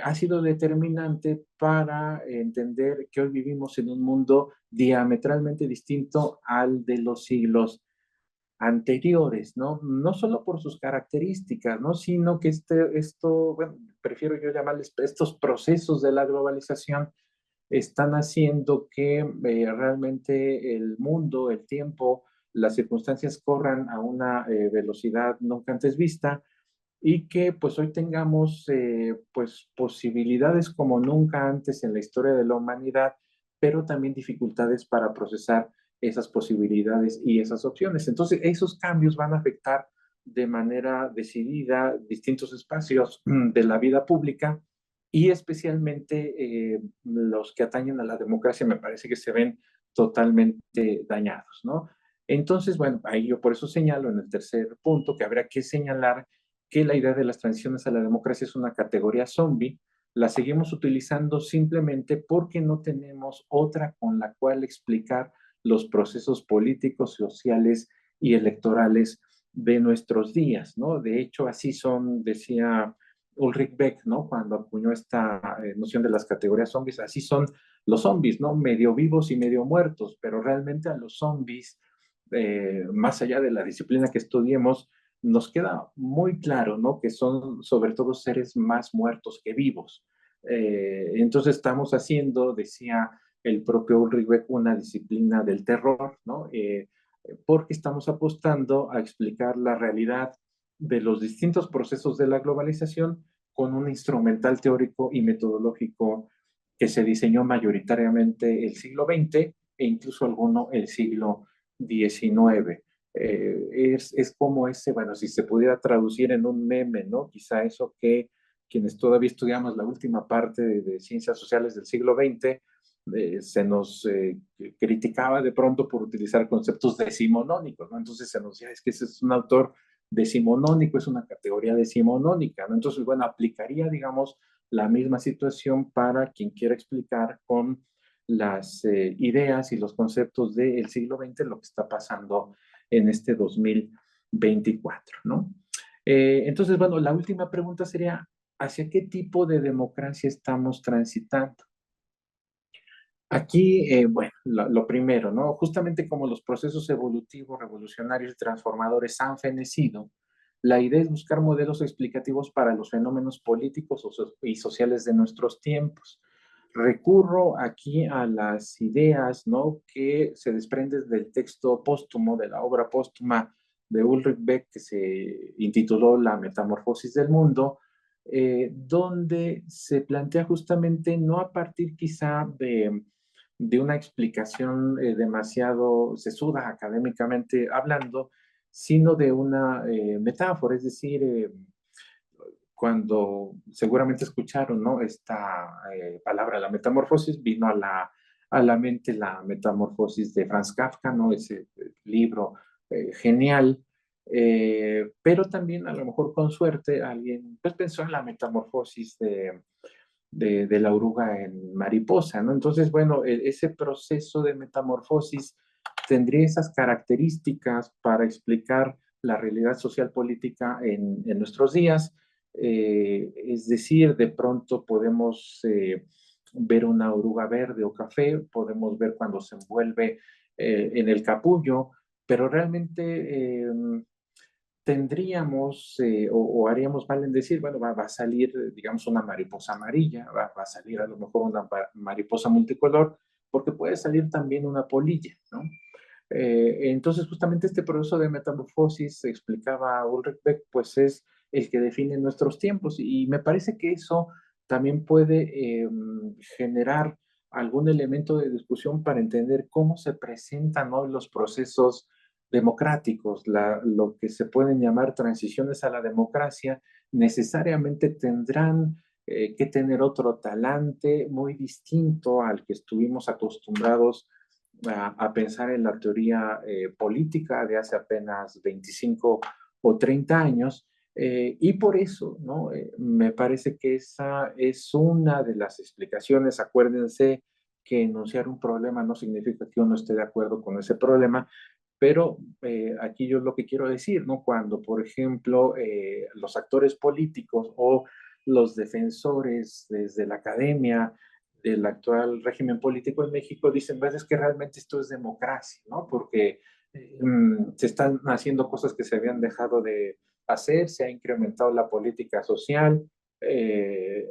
ha sido determinante para entender que hoy vivimos en un mundo diametralmente distinto al de los siglos anteriores, ¿no? No solo por sus características, ¿no? Sino que esto, bueno, prefiero yo llamarles estos procesos de la globalización están haciendo que realmente el mundo, el tiempo, las circunstancias corran a una velocidad nunca antes vista y que pues hoy tengamos pues posibilidades como nunca antes en la historia de la humanidad, pero también dificultades para procesar esas posibilidades y esas opciones. Entonces, esos cambios van a afectar de manera decidida distintos espacios de la vida pública y especialmente los que atañen a la democracia me parece que se ven totalmente dañados, ¿no? Entonces, bueno, ahí yo por eso señalo en el tercer punto que habrá que señalar que la idea de las transiciones a la democracia es una categoría zombie, la seguimos utilizando simplemente porque no tenemos otra con la cual explicar los procesos políticos, sociales y electorales de nuestros días, ¿no? De hecho, así son, decía Ulrich Beck, ¿no? Cuando acuñó esta noción de las categorías zombies, así son los zombies, ¿no? Medio vivos y medio muertos, pero realmente a los zombies, más allá de la disciplina que estudiemos, nos queda muy claro, ¿no? Que son sobre todo seres más muertos que vivos. Entonces estamos haciendo, decía el propio Ulrich Beck, una disciplina del terror, ¿no? Porque estamos apostando a explicar la realidad de los distintos procesos de la globalización con un instrumental teórico y metodológico que se diseñó mayoritariamente el siglo XX e incluso alguno el siglo XIX. Es como ese, bueno, si se pudiera traducir en un meme, ¿no? Quizá eso que quienes todavía estudiamos la última parte de ciencias sociales del siglo XX, se nos criticaba de pronto por utilizar conceptos decimonónicos, ¿no? Entonces se nos decía, es que ese es un autor decimonónico, es una categoría decimonónica, ¿no? Entonces, bueno, aplicaría, digamos, la misma situación para quien quiera explicar con las ideas y los conceptos del siglo XX, lo que está pasando en este 2024, ¿no? Entonces, bueno, la última pregunta sería, ¿hacia qué tipo de democracia estamos transitando? Aquí, bueno, lo primero, ¿no? Justamente como los procesos evolutivos, revolucionarios y transformadores han fenecido, la idea es buscar modelos explicativos para los fenómenos políticos y sociales de nuestros tiempos. Recurro aquí a las ideas, ¿no? Que se desprenden del texto póstumo, de la obra póstuma de Ulrich Beck, que se intituló La Metamorfosis del Mundo, donde se plantea justamente no a partir quizá de una explicación demasiado sesuda académicamente hablando, sino de una metáfora, es decir, cuando seguramente escucharon, ¿no? Esta palabra, la metamorfosis, vino a la mente la metamorfosis de Franz Kafka, ¿no? Ese libro genial, pero también a lo mejor con suerte alguien pues, pensó en la metamorfosis de la oruga en mariposa, ¿no? Entonces, bueno, ese proceso de metamorfosis tendría esas características para explicar la realidad social política en nuestros días. Es decir, de pronto podemos ver una oruga verde o café, podemos ver cuando se envuelve en el capullo, pero realmente tendríamos o haríamos mal en decir, bueno, va a salir, digamos, una mariposa amarilla, va a salir a lo mejor una mariposa multicolor, porque puede salir también una polilla, ¿no? Entonces, justamente este proceso de metamorfosis, explicaba Ulrich Beck, pues es el que define nuestros tiempos y me parece que eso también puede generar algún elemento de discusión para entender cómo se presentan hoy los procesos democráticos, lo que se pueden llamar transiciones a la democracia, necesariamente tendrán que tener otro talante muy distinto al que estuvimos acostumbrados a pensar en la teoría política de hace apenas 25 o 30 años. Y por eso, ¿no? Me parece que esa es una de las explicaciones. Acuérdense que enunciar un problema no significa que uno esté de acuerdo con ese problema, pero aquí yo lo que quiero decir, ¿no? Cuando, por ejemplo, los actores políticos o los defensores desde la academia del actual régimen político en México dicen, pues es que realmente esto es democracia, ¿no? Porque se están haciendo cosas que se habían dejado de hacer, se ha incrementado la política social,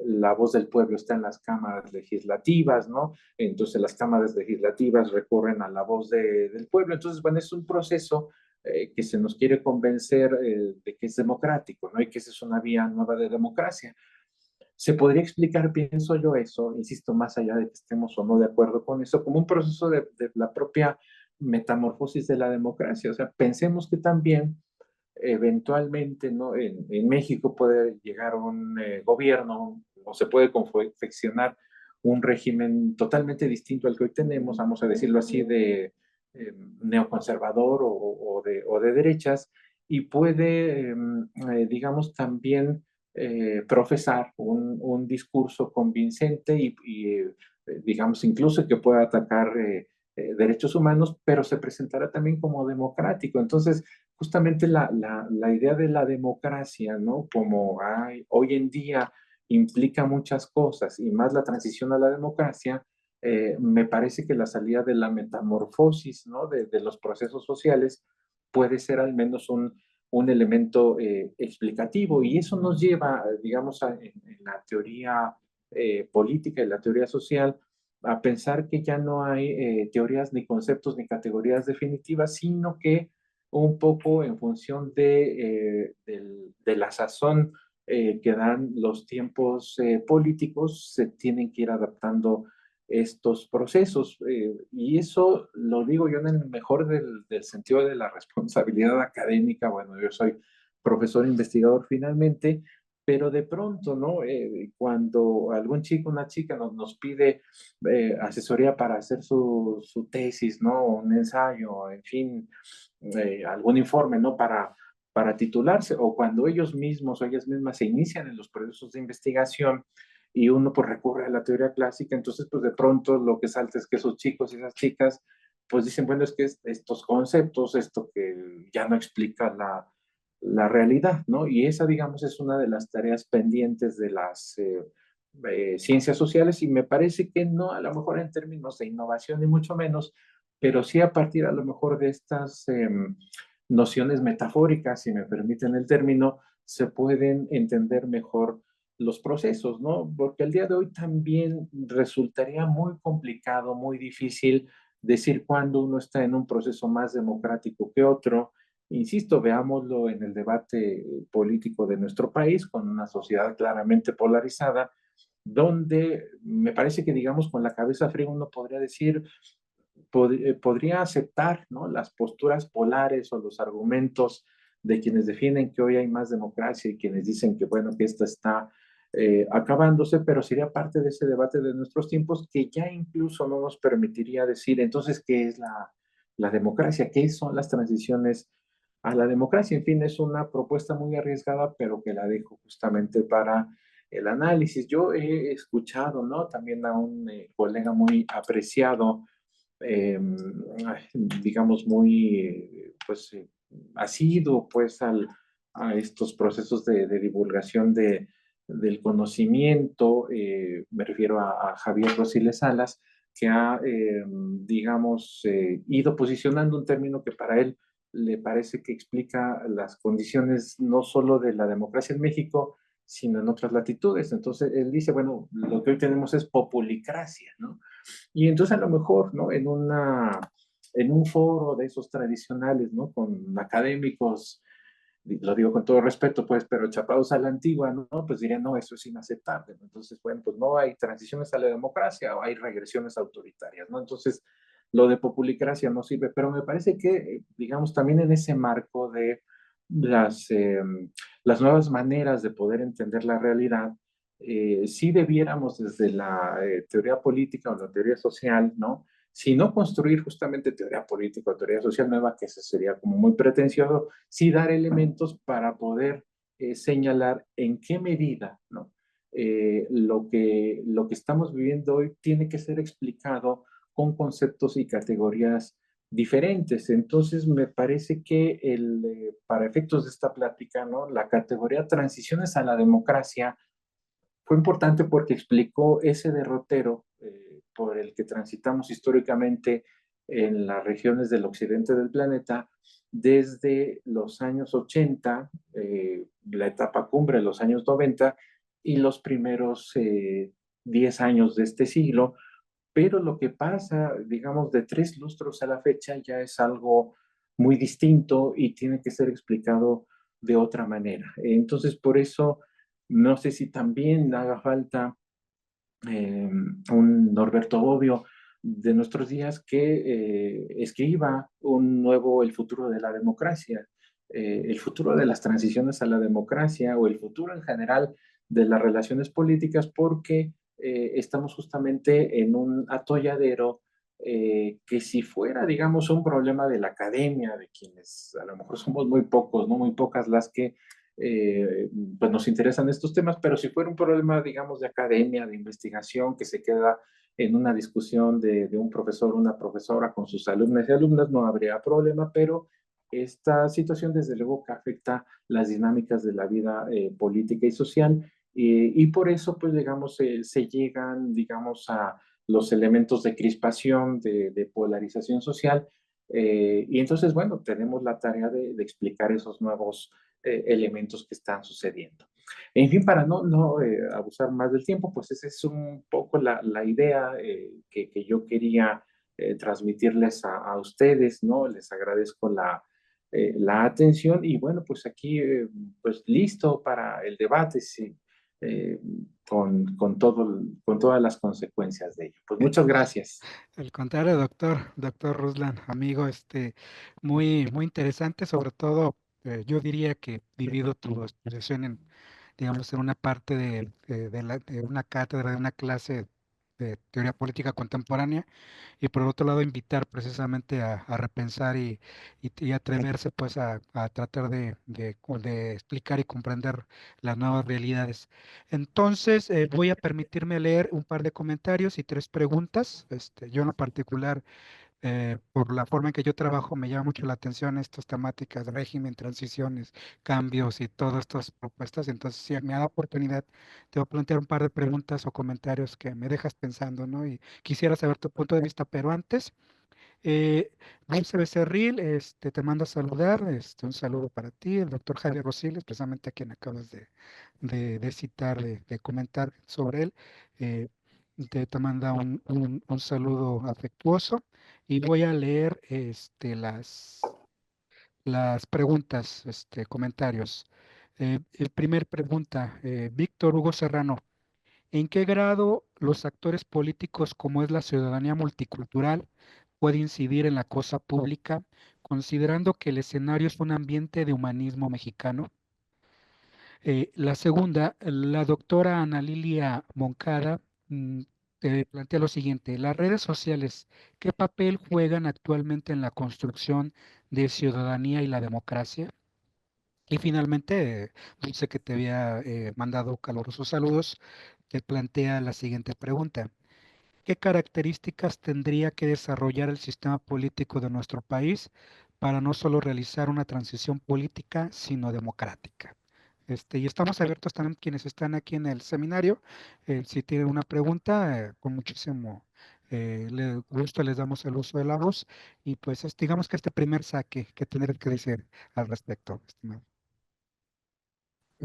la voz del pueblo está en las cámaras legislativas, ¿no? Entonces las cámaras legislativas recurren a la voz del pueblo. Entonces, bueno, es un proceso que se nos quiere convencer de que es democrático, ¿no? Y que esa es una vía nueva de democracia. Se podría explicar, pienso yo, eso, insisto, más allá de que estemos o no de acuerdo con eso, como un proceso de la propia metamorfosis de la democracia. O sea, pensemos que también eventualmente, ¿no? En México puede llegar un gobierno o se puede confeccionar un régimen totalmente distinto al que hoy tenemos, vamos a decirlo así, de neoconservador o de derechas, y puede, digamos, también profesar un discurso convincente digamos, incluso que pueda atacar derechos humanos, pero se presentará también como democrático. Entonces, justamente la idea de la democracia, ¿no? Como hay, hoy en día implica muchas cosas y más la transición a la democracia, me parece que la salida de la metamorfosis, ¿no? De los procesos sociales puede ser al menos un elemento explicativo y eso nos lleva, digamos, en la teoría política y la teoría social a pensar que ya no hay teorías ni conceptos ni categorías definitivas, sino que un poco en función de la sazón que dan los tiempos políticos, se tienen que ir adaptando estos procesos. Y eso lo digo yo en el mejor del sentido de la responsabilidad académica. Bueno, yo soy profesor investigador finalmente, pero de pronto, ¿no? Cuando algún chico, una chica nos pide asesoría para hacer su tesis, ¿no? Un ensayo, en fin, algún informe, ¿no? Para titularse, o cuando ellos mismos o ellas mismas se inician en los procesos de investigación, y uno pues recurre a la teoría clásica, entonces pues de pronto lo que salta es que esos chicos y esas chicas pues dicen, bueno, es que estos conceptos, esto que ya no explica la realidad, ¿no? Y esa, digamos, es una de las tareas pendientes de las ciencias sociales y me parece que no a lo mejor en términos de innovación ni mucho menos, pero sí a partir a lo mejor de estas nociones metafóricas, si me permiten el término, se pueden entender mejor los procesos, ¿no? Porque el día de hoy también resultaría muy complicado, muy difícil decir cuándo uno está en un proceso más democrático que otro. Insisto, veámoslo en el debate político de nuestro país, con una sociedad claramente polarizada, donde me parece que, digamos, con la cabeza fría uno podría decir, podría aceptar, ¿no?, las posturas polares o los argumentos de quienes defienden que hoy hay más democracia y quienes dicen que, bueno, que esta está acabándose, pero sería parte de ese debate de nuestros tiempos que ya incluso no nos permitiría decir, entonces, ¿qué es la democracia? ¿Qué son las transiciones a la democracia? En fin, es una propuesta muy arriesgada, pero que la dejo justamente para el análisis. Yo he escuchado, ¿no?, también a un colega muy apreciado, eh, digamos, muy, pues, asiduo, pues, a estos procesos de divulgación del conocimiento. Me refiero a Javier Rosiles Salas, que ha, digamos, ido posicionando un término que para él le parece que explica las condiciones no solo de la democracia en México, sino en otras latitudes. Entonces, él dice, bueno, lo que hoy tenemos es populicracia, ¿no? Y entonces a lo mejor, ¿no?, en un foro de esos tradicionales, ¿no?, con académicos, lo digo con todo respeto, pues, pero chapados a la antigua, ¿no?, pues dirían, no, eso es inaceptable, ¿no? Entonces, bueno, pues no hay transiciones a la democracia o hay regresiones autoritarias, ¿no? Entonces, lo de populicracia no sirve, pero me parece que, digamos, también en ese marco de las, eh, las nuevas maneras de poder entender la realidad, sí debiéramos desde la teoría política o la teoría social, ¿no? Si no construir justamente teoría política o teoría social nueva, que eso sería como muy pretencioso, sí dar elementos para poder señalar en qué medida, ¿no?, lo que estamos viviendo hoy tiene que ser explicado con conceptos y categorías diferentes. Entonces, me parece que para efectos de esta plática, ¿no?, la categoría transiciones a la democracia fue importante porque explicó ese derrotero por el que transitamos históricamente en las regiones del occidente del planeta desde los años 80, la etapa cumbre de los años 90 y los primeros 10 años de este siglo, pero lo que pasa, digamos, de 3 lustros a la fecha ya es algo muy distinto y tiene que ser explicado de otra manera. Entonces, por eso, no sé si también haga falta un Norberto Bobbio de nuestros días que escriba un nuevo El futuro de la democracia, el futuro de las transiciones a la democracia o el futuro en general de las relaciones políticas, porque estamos justamente en un atolladero que si fuera, digamos, un problema de la academia, de quienes a lo mejor somos muy pocos, no muy pocas las que pues nos interesan estos temas, pero si fuera un problema, digamos, de academia, de investigación, que se queda en una discusión de un profesor, una profesora con sus alumnas y alumnas, no habría problema, pero esta situación desde luego que afecta las dinámicas de la vida política y social, y por eso, pues, digamos, se llegan, digamos, a los elementos de crispación, de polarización social, y entonces, bueno, tenemos la tarea de explicar esos nuevos elementos que están sucediendo. En fin, para no abusar más del tiempo, pues esa es un poco la idea que yo quería transmitirles a ustedes, ¿no? Les agradezco la atención y bueno, pues aquí, pues listo para el debate, sí, eh, con todas las consecuencias de ello. Pues muchas gracias. Al contrario, doctor Ruslan, amigo, muy, muy interesante, sobre todo, yo diría que divido tu exposición en, digamos, en una parte de una cátedra, de una clase de teoría política contemporánea, y por otro lado invitar precisamente a repensar y atreverse pues a tratar de explicar y comprender las nuevas realidades. Entonces, voy a permitirme leer un par de comentarios y tres preguntas. Yo en lo particular, por la forma en que yo trabajo, me llama mucho la atención estas temáticas de régimen, transiciones, cambios y todas estas propuestas. Entonces, si me da oportunidad, te voy a plantear un par de preguntas o comentarios que me dejas pensando, ¿no? Y quisiera saber tu punto de vista, pero antes, Dulce Becerril, te mando a saludar, un saludo para ti, el doctor Javier Rosiles, precisamente a quien acabas de citar, de comentar sobre él, eh, te manda un saludo afectuoso y voy a leer las preguntas, comentarios. Primer pregunta, Víctor Hugo Serrano. ¿En qué grado los actores políticos, como es la ciudadanía multicultural, puede incidir en la cosa pública, considerando que el escenario es un ambiente de humanismo mexicano? La segunda, la doctora Ana Lilia Moncada te plantea lo siguiente: las redes sociales, ¿qué papel juegan actualmente en la construcción de ciudadanía y la democracia? Y finalmente, Dulce, que te había mandado calurosos saludos, te plantea la siguiente pregunta. ¿Qué características tendría que desarrollar el sistema político de nuestro país para no solo realizar una transición política, sino democrática? Y estamos abiertos también quienes están aquí en el seminario. Si tienen una pregunta, con muchísimo gusto les damos el uso de la voz. Y pues digamos que este primer saque que tener que decir al respecto, estimado.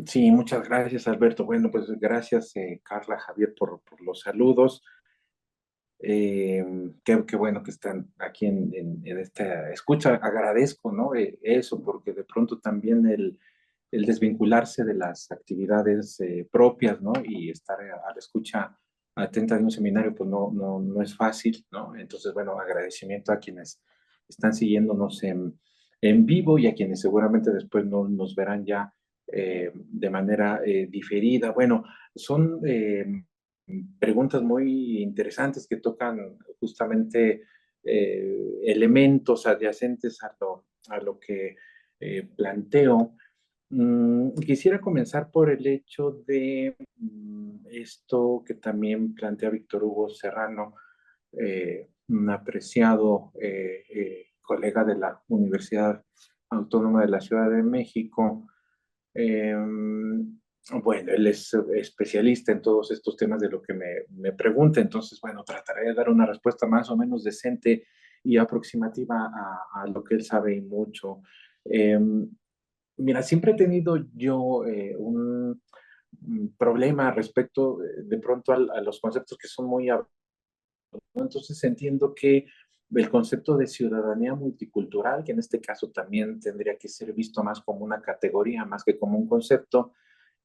Sí, muchas gracias, Alberto. Bueno, pues gracias, Carla, Javier, por los saludos. Qué bueno que están aquí en esta escucha. Agradezco, ¿no? Eso, porque de pronto también el desvincularse de las actividades propias, ¿no? Y estar a la escucha atenta de un seminario, pues no es fácil, ¿no? Entonces, bueno, agradecimiento a quienes están siguiéndonos en vivo y a quienes seguramente después no, nos verán ya de manera diferida. Bueno, son preguntas muy interesantes que tocan justamente elementos adyacentes a lo que planteo. Quisiera comenzar por el hecho de esto que también plantea Víctor Hugo Serrano, un apreciado colega de la Universidad Autónoma de la Ciudad de México. Eh, bueno, él es especialista en todos estos temas de lo que me pregunta, entonces, bueno, trataré de dar una respuesta más o menos decente y aproximativa a lo que él sabe y mucho. Eh, Mira, siempre he tenido yo un problema respecto de pronto a los conceptos que son muy abiertos, ¿no? Entonces entiendo que el concepto de ciudadanía multicultural, que en este caso también tendría que ser visto más como una categoría, más que como un concepto,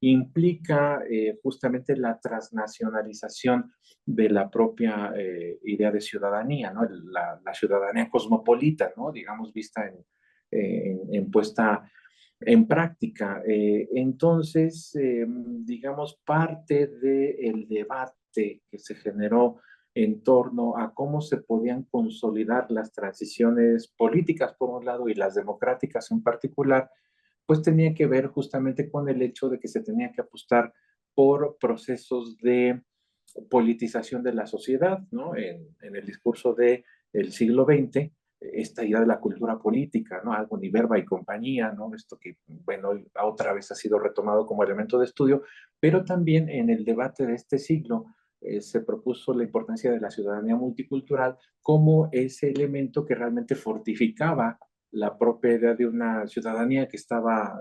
implica justamente la transnacionalización de la propia idea de ciudadanía, ¿no? La ciudadanía cosmopolita, ¿no? Digamos, vista en puesta en práctica. Entonces, digamos, parte del debate que se generó en torno a cómo se podían consolidar las transiciones políticas, por un lado, y las democráticas en particular, pues tenía que ver justamente con el hecho de que se tenía que apostar por procesos de politización de la sociedad, ¿no? En el discurso del siglo XX, esta idea de la cultura política, ¿no? Algo ni verba y compañía, ¿no? Esto que, bueno, otra vez ha sido retomado como elemento de estudio, pero también en el debate de este siglo se propuso la importancia de la ciudadanía multicultural como ese elemento que realmente fortificaba la propia idea de una ciudadanía que estaba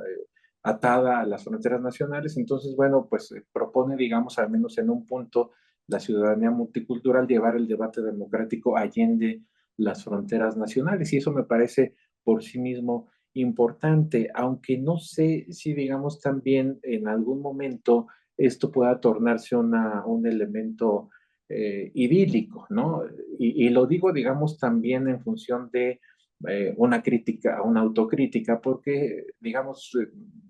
atada a las fronteras nacionales. Entonces, bueno, pues propone, digamos, al menos en un punto, la ciudadanía multicultural llevar el debate democrático allende las fronteras nacionales. Y eso me parece por sí mismo importante, aunque no sé si, digamos, también en algún momento esto pueda tornarse un elemento idílico, ¿no? Y lo digo, digamos, también en función de una crítica, una autocrítica, porque, digamos,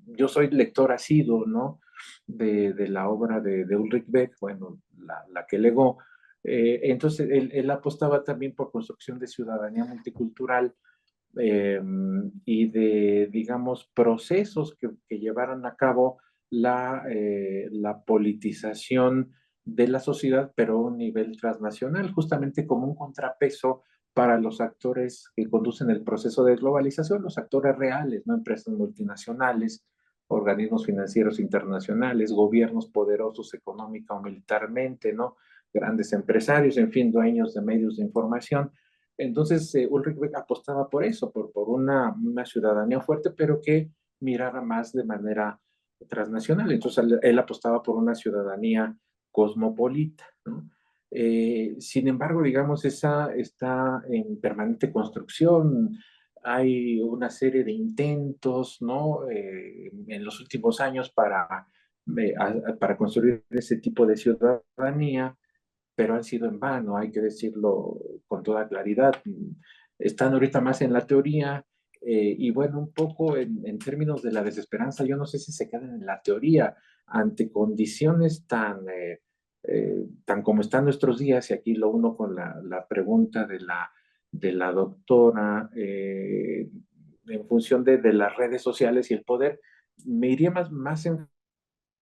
yo soy lector asiduo, ¿no? De la obra de Ulrich Beck, bueno, la que legó, Entonces, él apostaba también por construcción de ciudadanía multicultural eh, y de, digamos, procesos que llevaran a cabo la politización de la sociedad, pero a un nivel transnacional, justamente como un contrapeso para los actores que conducen el proceso de globalización, los actores reales, no empresas multinacionales, organismos financieros internacionales, gobiernos poderosos económica o militarmente, ¿no? Grandes empresarios, en fin, dueños de medios de información. Entonces, Ulrich Beck apostaba por eso, por una ciudadanía fuerte, pero que mirara más de manera transnacional. Entonces, él apostaba por una ciudadanía cosmopolita, ¿no? Sin embargo, digamos, esa está en permanente construcción. Hay una serie de intentos, ¿no? En los últimos años para construir ese tipo de ciudadanía, pero han sido en vano, hay que decirlo con toda claridad. Están ahorita más en la teoría y bueno, un poco en términos de la desesperanza, yo no sé si se quedan en la teoría ante condiciones tan como están nuestros días, y aquí lo uno con la pregunta de la doctora, en función de las redes sociales y el poder, me iría más en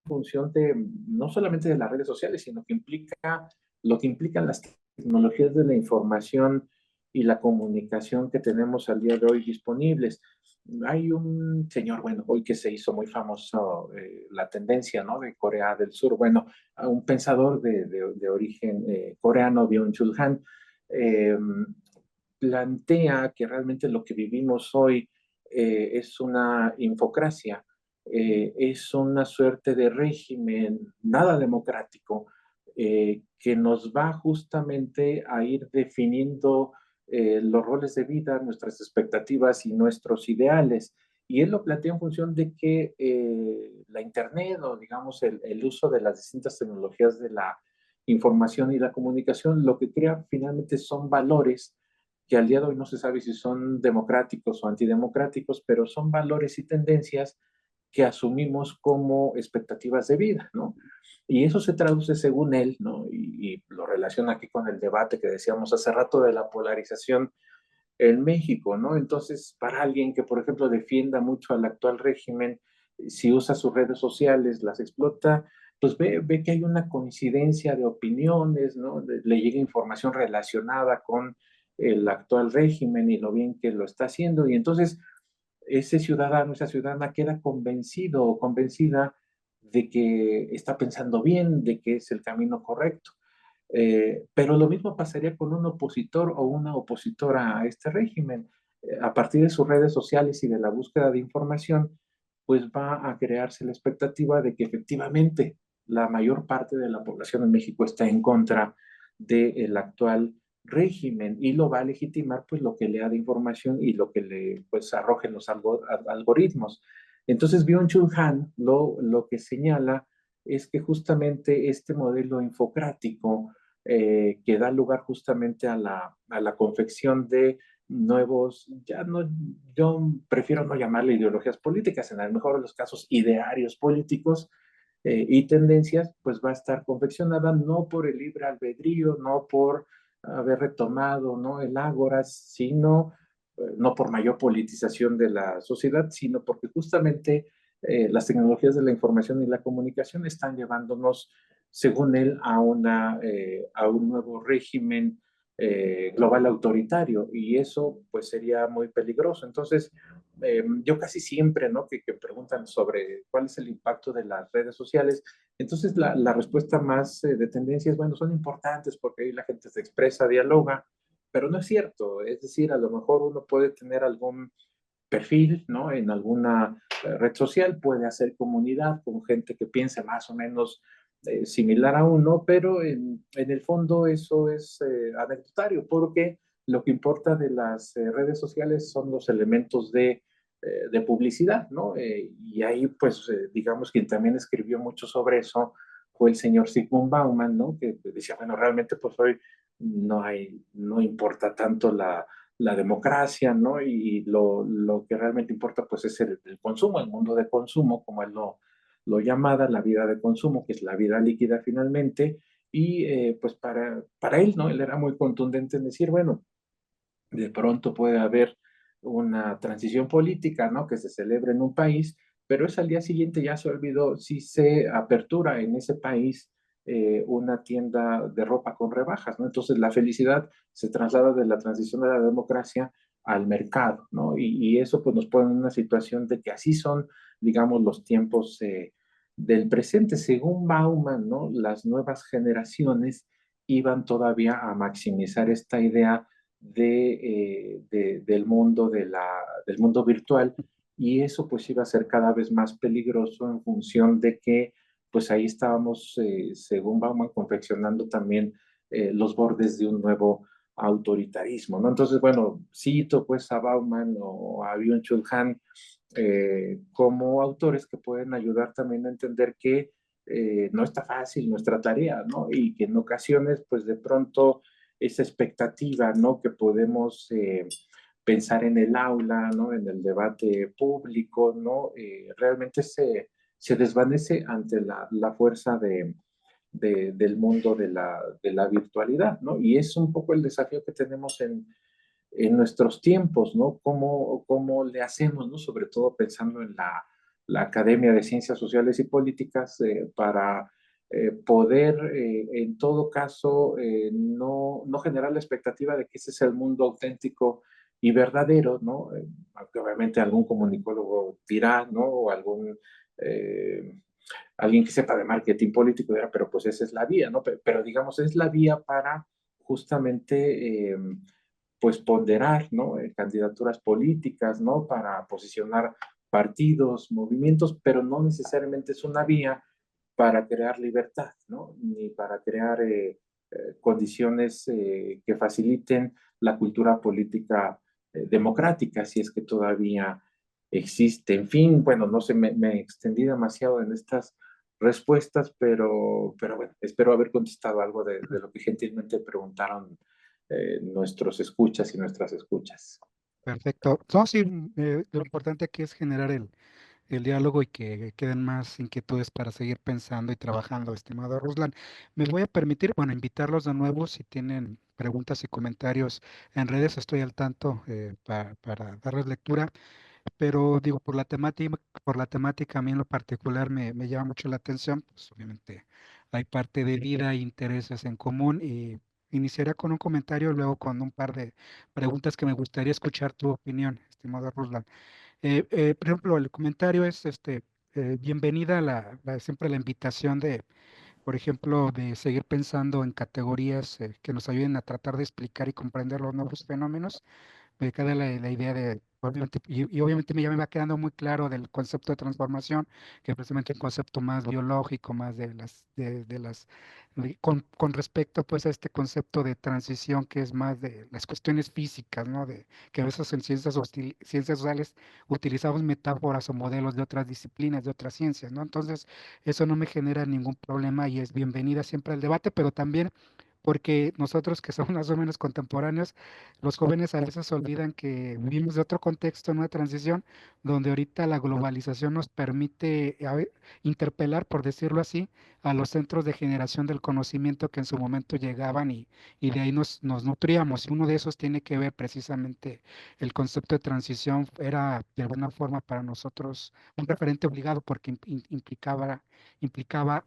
función de no solamente de las redes sociales, sino que implica lo que implican las tecnologías de la información y la comunicación que tenemos al día de hoy disponibles. Hay un señor, bueno, hoy que se hizo muy famoso la tendencia, ¿no? De Corea del Sur, bueno, un pensador de origen coreano, Byung-Chul Han, eh, plantea que realmente lo que vivimos hoy es una infocracia, es una suerte de régimen nada democrático que nos va justamente a ir definiendo los roles de vida, nuestras expectativas y nuestros ideales. Y él lo plantea en función de que la Internet o digamos el uso de las distintas tecnologías de la información y la comunicación lo que crea finalmente son valores que al día de hoy no se sabe si son democráticos o antidemocráticos, pero son valores y tendencias que asumimos como expectativas de vida, ¿no? Y eso se traduce según él, ¿no? Y lo relaciona aquí con el debate que decíamos hace rato de la polarización en México, ¿no? Entonces, para alguien que, por ejemplo, defienda mucho al actual régimen, si usa sus redes sociales, las explota, pues ve que hay una coincidencia de opiniones, ¿no? Le llega información relacionada con el actual régimen y lo bien que lo está haciendo, y entonces ese ciudadano, esa ciudadana queda convencido o convencida de que está pensando bien, de que es el camino correcto. Pero lo mismo pasaría con un opositor o una opositora a este régimen. A partir de sus redes sociales y de la búsqueda de información, pues va a crearse la expectativa de que efectivamente la mayor parte de la población en México está en contra del actual régimen y lo va a legitimar pues lo que le da de información y lo que le pues arrojen los algoritmos. Entonces Byung-Chul Han lo que señala es que justamente este modelo infocrático que da lugar justamente a la confección de nuevos, ya no, yo prefiero no llamarle ideologías políticas, en el mejor de los casos idearios políticos y tendencias, pues va a estar confeccionada no por el libre albedrío, no por haber retomado, ¿no? El ágora, sino no por mayor politización de la sociedad, sino porque justamente las tecnologías de la información y la comunicación están llevándonos, según él, a un nuevo régimen global autoritario, y eso pues sería muy peligroso. Entonces, yo casi siempre, ¿no? Que preguntan sobre cuál es el impacto de las redes sociales, entonces la respuesta más de tendencia es, bueno, son importantes porque ahí la gente se expresa, dialoga, pero no es cierto. Es decir, a lo mejor uno puede tener algún perfil, ¿no? En alguna red social, puede hacer comunidad con gente que piense más o menos similar a uno, pero en el fondo eso es anecdotario, porque lo que importa de las redes sociales son los elementos de publicidad, ¿no? Y ahí, pues, digamos, quien también escribió mucho sobre eso fue el señor Zygmunt Bauman, ¿no? Que decía, bueno, realmente, pues hoy no importa tanto la democracia, ¿no? Y lo que realmente importa, pues, es el consumo, el mundo de consumo, como él lo llamaba, la vida de consumo, que es la vida líquida finalmente, y pues para él, ¿no? Él era muy contundente en decir, bueno, de pronto puede haber una transición política, ¿no? Que se celebre en un país, pero es al día siguiente ya se olvidó si se apertura en ese país una tienda de ropa con rebajas, ¿no? Entonces la felicidad se traslada de la transición de la democracia al mercado, ¿no? Y eso pues nos pone en una situación de que así son, digamos, los tiempos del presente. Según Bauman, ¿no? Las nuevas generaciones iban todavía a maximizar esta idea del mundo, del mundo virtual, y eso pues iba a ser cada vez más peligroso en función de que pues ahí estábamos, según Bauman, confeccionando también los bordes de un nuevo autoritarismo, ¿no? Entonces, bueno, cito pues a Bauman o a Byung-Chul Han como autores que pueden ayudar también a entender que no está fácil nuestra tarea, ¿no? Y que en ocasiones, pues de pronto esa expectativa, ¿no? Que podemos pensar en el aula, ¿no? En el debate público, ¿no? Realmente se desvanece ante la fuerza del mundo de la virtualidad, ¿no? Y es un poco el desafío que tenemos en nuestros tiempos, ¿no? ¿Cómo le hacemos, ¿no? Sobre todo pensando en la Academia de Ciencias Sociales y Políticas para poder, en todo caso, no generar la expectativa de que ese es el mundo auténtico y verdadero, ¿no? Aunque obviamente algún comunicólogo dirá, ¿no? O eh, alguien que sepa de marketing político dirá, pero pues esa es la vía, ¿no? Pero digamos, es la vía para justamente pues ponderar, ¿no? Candidaturas políticas, ¿no? Para posicionar partidos, movimientos, pero no necesariamente es una vía para crear libertad, ¿no? Ni para crear condiciones que faciliten la cultura política democrática, si es que todavía existe. En fin, bueno, no sé, me extendí demasiado en estas respuestas, pero bueno, espero haber contestado algo de lo que gentilmente preguntaron nuestros escuchas y nuestras escuchas. Perfecto. No, sí, lo importante aquí es generar el diálogo y que queden más inquietudes para seguir pensando y trabajando, estimado Ruslan. Me voy a permitir, bueno, invitarlos de nuevo si tienen preguntas y comentarios en redes, estoy al tanto para darles lectura, pero digo, por la temática a mí en lo particular me llama mucho la atención, pues obviamente hay parte de vida e intereses en común y iniciaría con un comentario, luego con un par de preguntas que me gustaría escuchar tu opinión, estimado Ruslan. Por ejemplo, el comentario es bienvenida siempre la invitación de, por ejemplo, de seguir pensando en categorías que nos ayuden a tratar de explicar y comprender los nuevos fenómenos. Me queda la idea de, obviamente, y obviamente ya me va quedando muy claro del concepto de transformación, que es precisamente un concepto más biológico, más con respecto pues a este concepto de transición que es más de las cuestiones físicas, ¿no? De que a veces en ciencias sociales utilizamos metáforas o modelos de otras disciplinas, de otras ciencias, ¿no? Entonces, eso no me genera ningún problema y es bienvenida siempre al debate, pero también porque nosotros que somos más o menos contemporáneos, los jóvenes a veces olvidan que vivimos de otro contexto, en una transición, donde ahorita la globalización nos permite interpelar, por decirlo así, a los centros de generación del conocimiento que en su momento llegaban y de ahí nos nutríamos. Uno de esos tiene que ver precisamente el concepto de transición, era de alguna forma para nosotros un referente obligado porque implicaba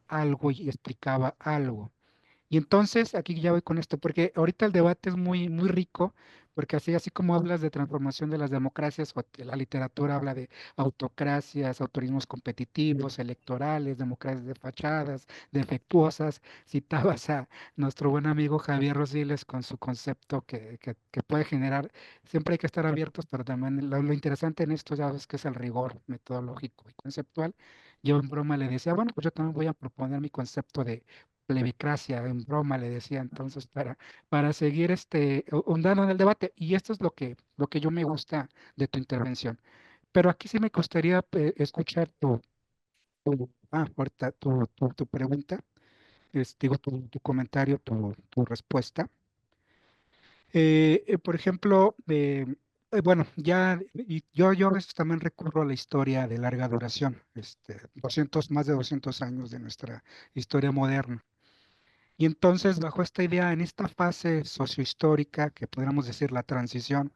algo y explicaba algo. Y entonces, aquí ya voy con esto, porque ahorita el debate es muy rico, porque así como hablas de transformación de las democracias, o la literatura habla de autocracias, autorismos competitivos, electorales, democracias de fachadas, defectuosas, citabas a nuestro buen amigo Javier Rosiles con su concepto que puede generar, siempre hay que estar abiertos, pero también lo interesante en esto ya ves que es el rigor metodológico y conceptual. Yo en broma le decía, bueno, pues yo también voy a proponer mi concepto de plebicracia, en broma le decía entonces, para seguir ahondando en el debate. Y esto es lo que yo me gusta de tu intervención. Pero aquí sí me gustaría escuchar ahorita tu pregunta, digo, tu comentario, tu respuesta. Por ejemplo, bueno, yo a veces también recurro a la historia de larga duración, más de 200 años de nuestra historia moderna. Y entonces, bajo esta idea, en esta fase sociohistórica, que podríamos decir la transición,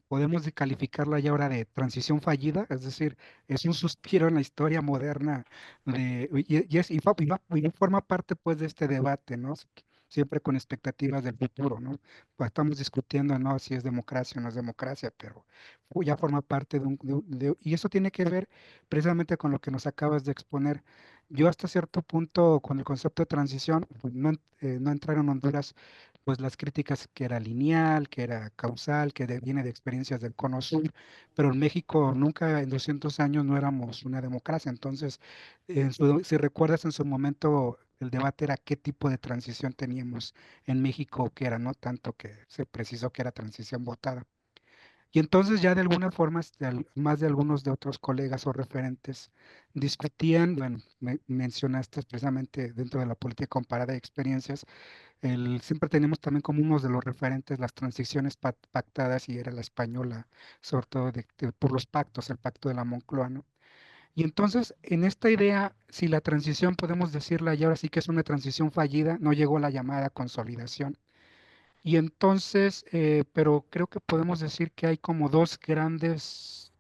podemos calificarla ya ahora de transición fallida, es decir, es un suspiro en la historia moderna y forma parte pues de este debate, ¿no? Siempre con expectativas del futuro, ¿no? Pues estamos discutiendo, ¿no? Si es democracia o no es democracia, pero ya forma parte y eso tiene que ver precisamente con lo que nos acabas de exponer. Yo hasta cierto punto, con el concepto de transición, pues, no entrar en Honduras pues las críticas que era lineal, que era causal, viene de experiencias del Cono Sur, pero en México nunca en 200 años no éramos una democracia. Entonces, si recuerdas en su momento, el debate era qué tipo de transición teníamos en México, que era, no tanto que se precisó que era transición votada. Y entonces ya de alguna forma, más de algunos de otros colegas o referentes discutían, bueno, mencionaste precisamente dentro de la política comparada de experiencias, siempre tenemos también como uno de los referentes las transiciones pactadas y era la española, sobre todo por los pactos, el pacto de la Moncloa, ¿no? Y entonces, en esta idea, si la transición podemos decirla y ahora sí que es una transición fallida, no llegó la llamada consolidación. Y entonces, pero creo que podemos decir que hay como dos grandes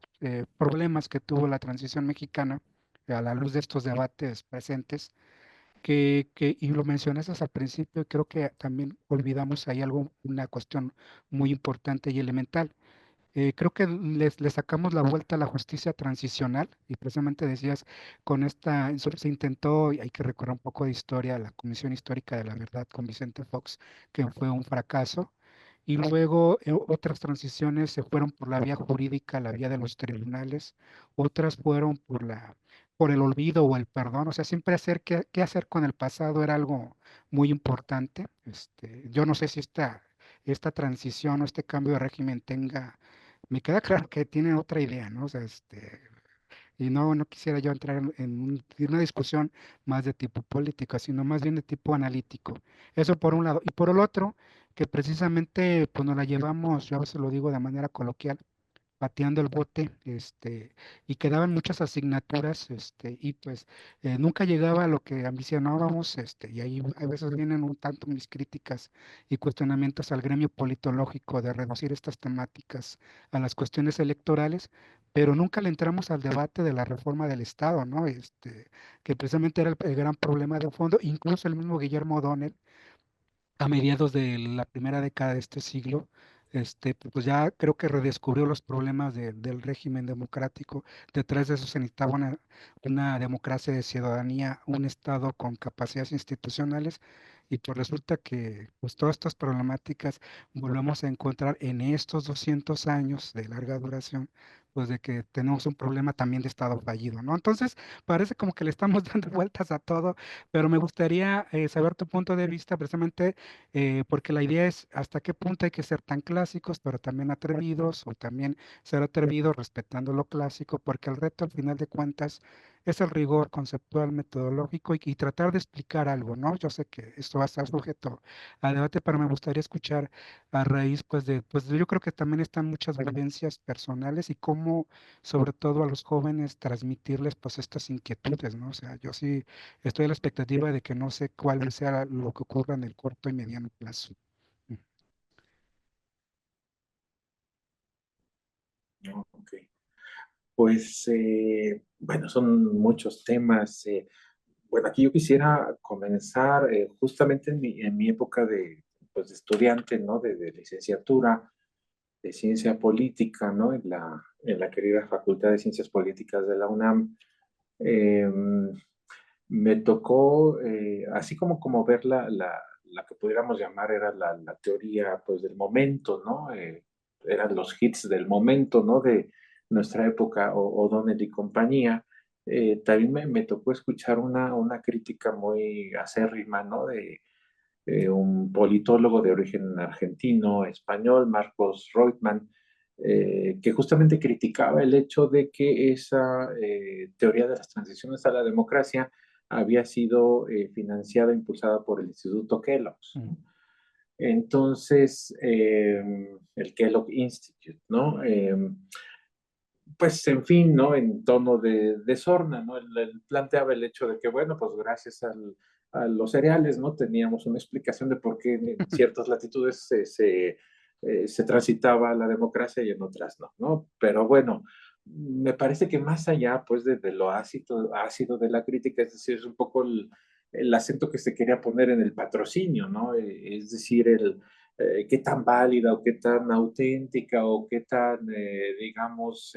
problemas que tuvo la transición mexicana a la luz de estos debates presentes y lo mencionaste al principio, y creo que también olvidamos ahí algo, una cuestión muy importante y elemental. Creo que le sacamos la vuelta a la justicia transicional y precisamente decías, se intentó, y hay que recordar un poco de historia, la Comisión Histórica de la Verdad con Vicente Fox, que fue un fracaso, y luego otras transiciones se fueron por la vía jurídica, la vía de los tribunales, otras fueron por el olvido o el perdón, o sea, siempre qué hacer con el pasado era algo muy importante. Yo no sé si esta transición o este cambio de régimen me queda claro que tiene otra idea, ¿no? O sea, y no quisiera yo entrar en una discusión más de tipo político, sino más bien de tipo analítico. Eso por un lado. Y por el otro, que precisamente pues nos la llevamos, yo a veces lo digo de manera coloquial, pateando el bote, y quedaban muchas asignaturas, y pues nunca llegaba a lo que ambicionábamos, y ahí a veces vienen un tanto mis críticas y cuestionamientos al gremio politológico de reducir estas temáticas a las cuestiones electorales, pero nunca le entramos al debate de la reforma del Estado, ¿no? Que precisamente era el gran problema de fondo, incluso el mismo Guillermo O'Donnell a mediados de la primera década de este siglo, pues ya creo que redescubrió los problemas del régimen democrático. Detrás de eso se necesitaba una democracia de ciudadanía, un Estado con capacidades institucionales, y pues resulta que pues todas estas problemáticas volvemos a encontrar en estos 200 años de larga duración, pues de que tenemos un problema también de Estado fallido, ¿no? Entonces, parece como que le estamos dando vueltas a todo, pero me gustaría saber tu punto de vista precisamente porque la idea es hasta qué punto hay que ser tan clásicos, pero también atrevidos, o también ser atrevidos respetando lo clásico, porque el reto al final de cuentas es el rigor conceptual, metodológico y tratar de explicar algo, ¿no? Yo sé que esto va a estar sujeto a debate, pero me gustaría escuchar a raíz, pues yo creo que también están muchas vivencias personales y cómo, sobre todo a los jóvenes, transmitirles pues estas inquietudes, ¿no? O sea, yo sí estoy a la expectativa de que no sé cuál sea lo que ocurra en el corto y mediano plazo. Mm. ¿no? Ok. Pues, bueno, son muchos temas. Bueno, aquí yo quisiera comenzar justamente en mi época pues, de estudiante, ¿no? De licenciatura, de ciencia política, ¿no? En la querida Facultad de Ciencias Políticas de la UNAM. Eh, Me tocó, así como ver la que pudiéramos llamar era la teoría, pues, del momento, ¿no? Eran los hits del momento, ¿no? De nuestra época, O'Donnell y compañía. También me tocó escuchar una crítica muy acérrima, ¿no? De un politólogo de origen argentino, español, Marcos Reutemann, que justamente criticaba el hecho de que esa teoría de las transiciones a la democracia había sido financiada, impulsada por el Instituto Kellogg's. Mm. Entonces, el Kellogg Institute, ¿no? Pues en fin, ¿no? En tono de sorna, ¿no? Él planteaba el hecho de que, bueno, pues gracias a los cereales, ¿no? Teníamos una explicación de por qué en ciertas latitudes se transitaba la democracia y en otras no, ¿no? Pero bueno, me parece que más allá, pues, de lo ácido de la crítica, es decir, es un poco el acento que se quería poner en el patrocinio, ¿no? Es decir, qué tan válida o qué tan auténtica o qué tan, digamos,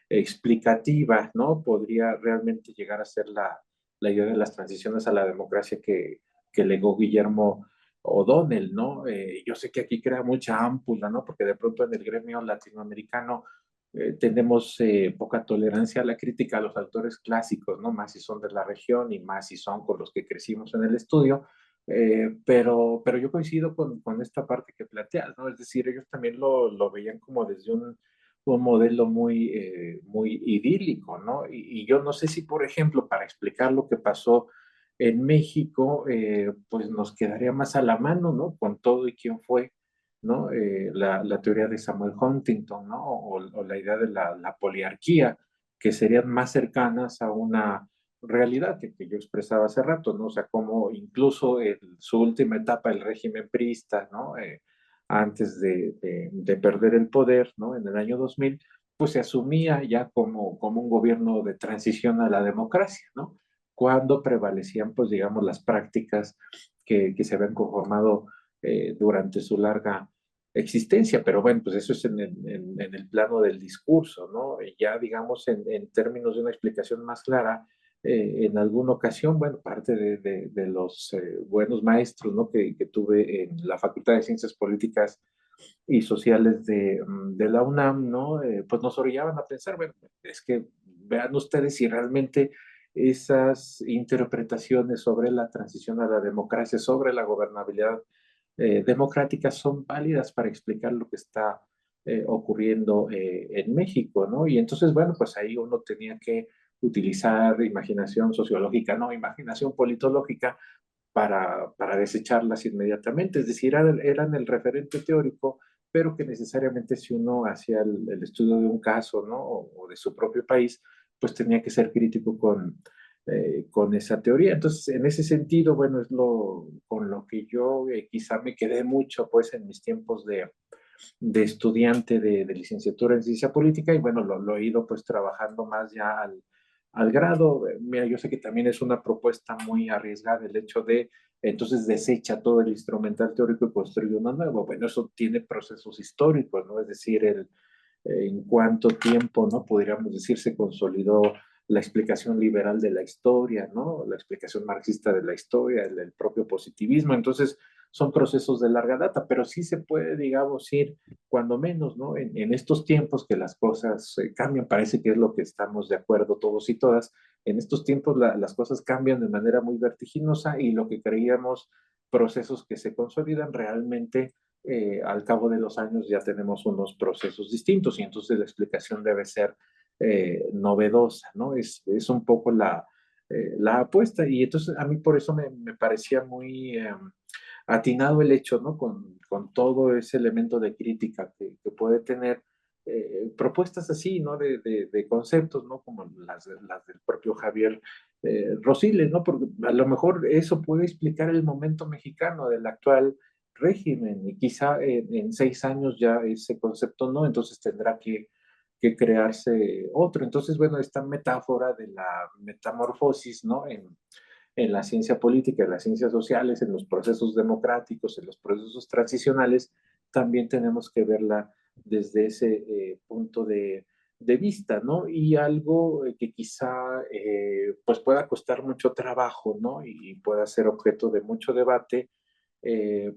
explicativa, ¿no? Podría realmente llegar a ser la idea de las transiciones a la democracia que legó Guillermo O'Donnell, ¿no? Yo sé que aquí crea mucha ámpula, ¿no? Porque de pronto en el gremio latinoamericano tenemos poca tolerancia a la crítica a los autores clásicos, ¿no? Más si son de la región y más si son con los que crecimos en el estudio. Pero yo coincido con esta parte que planteas, ¿no? Es decir, ellos también lo veían como desde un modelo muy idílico, ¿no? Y yo no sé si, por ejemplo, para explicar lo que pasó en México, pues nos quedaría más a la mano, ¿no? Con todo y quién fue, ¿no? La teoría de Samuel Huntington, ¿no? O la idea de la poliarquía, que serían más cercanas a una realidad que yo expresaba hace rato, ¿no? O sea, como incluso en su última etapa, el régimen priista, ¿no? Antes de perder el poder, ¿no? En el año 2000, pues se asumía ya como un gobierno de transición a la democracia, ¿no? Cuando prevalecían, pues digamos, las prácticas que se habían conformado durante su larga existencia, pero bueno, pues eso es en el plano del discurso, ¿no? Y ya digamos en términos de una explicación más clara, en alguna ocasión, bueno, parte de los buenos maestros, ¿no? Que tuve en la Facultad de Ciencias Políticas y Sociales de la UNAM, ¿no? Pues nos orillaban a pensar, bueno, es que vean ustedes si realmente esas interpretaciones sobre la transición a la democracia, sobre la gobernabilidad democrática son válidas para explicar lo que está ocurriendo en México, ¿no? Y entonces, bueno, pues ahí uno tenía que utilizar imaginación sociológica, no, imaginación politológica para desecharlas inmediatamente. Es decir, eran el referente teórico, pero que necesariamente si uno hacía el estudio de un caso, ¿no? O de su propio país, pues tenía que ser crítico con esa teoría. Entonces, en ese sentido, bueno, es con lo que yo quizá me quedé mucho, pues, en mis tiempos de estudiante de licenciatura en ciencia política y bueno, lo he ido pues trabajando más ya al grado. Mira, yo sé que también es una propuesta muy arriesgada el hecho de entonces desecha todo el instrumental teórico y construye uno nuevo. Bueno, eso tiene procesos históricos, ¿no? Es decir, en cuánto tiempo, ¿no? Podríamos decir, se consolidó la explicación liberal de la historia, ¿no? La explicación marxista de la historia, el propio positivismo. Entonces, son procesos de larga data, pero sí se puede, digamos, ir cuando menos, ¿no? En estos tiempos que las cosas cambian, parece que es lo que estamos de acuerdo todos y todas. En estos tiempos las cosas cambian de manera muy vertiginosa y lo que creíamos procesos que se consolidan realmente al cabo de los años ya tenemos unos procesos distintos y entonces la explicación debe ser novedosa, ¿no? Es un poco la apuesta y entonces a mí por eso me parecía muy atinado el hecho, ¿no? Con todo ese elemento de crítica que puede tener propuestas así, ¿no? De conceptos, ¿no? Como las del propio Javier Rosiles, ¿no? Porque a lo mejor eso puede explicar el momento mexicano del actual régimen y quizá en 6 años ya ese concepto no, entonces tendrá que crearse otro. Entonces, bueno, esta metáfora de la metamorfosis, ¿no? En la ciencia política, en las ciencias sociales, en los procesos democráticos, en los procesos transicionales, también tenemos que verla desde ese punto de vista, ¿no? Y algo que quizá pues pueda costar mucho trabajo, ¿no? Y pueda ser objeto de mucho debate,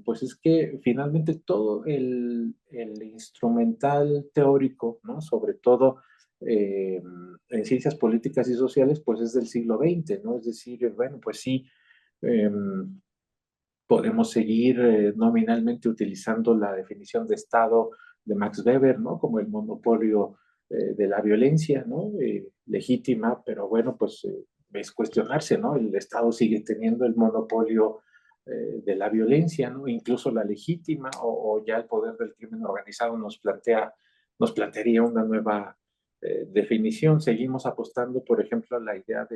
pues es que finalmente todo el instrumental teórico, ¿no? Sobre todo en ciencias políticas y sociales, pues es del siglo XX, ¿no? Es decir, bueno, pues sí, eh, podemos seguir nominalmente utilizando la definición de Estado de Max Weber, ¿no? Como el monopolio de la violencia, ¿no? Legítima, pero bueno, pues es cuestionarse, ¿no? El Estado sigue teniendo el monopolio de la violencia, ¿no? Incluso la legítima o ya el poder del crimen organizado nos plantearía una nueva definición. Seguimos apostando, por ejemplo, a la idea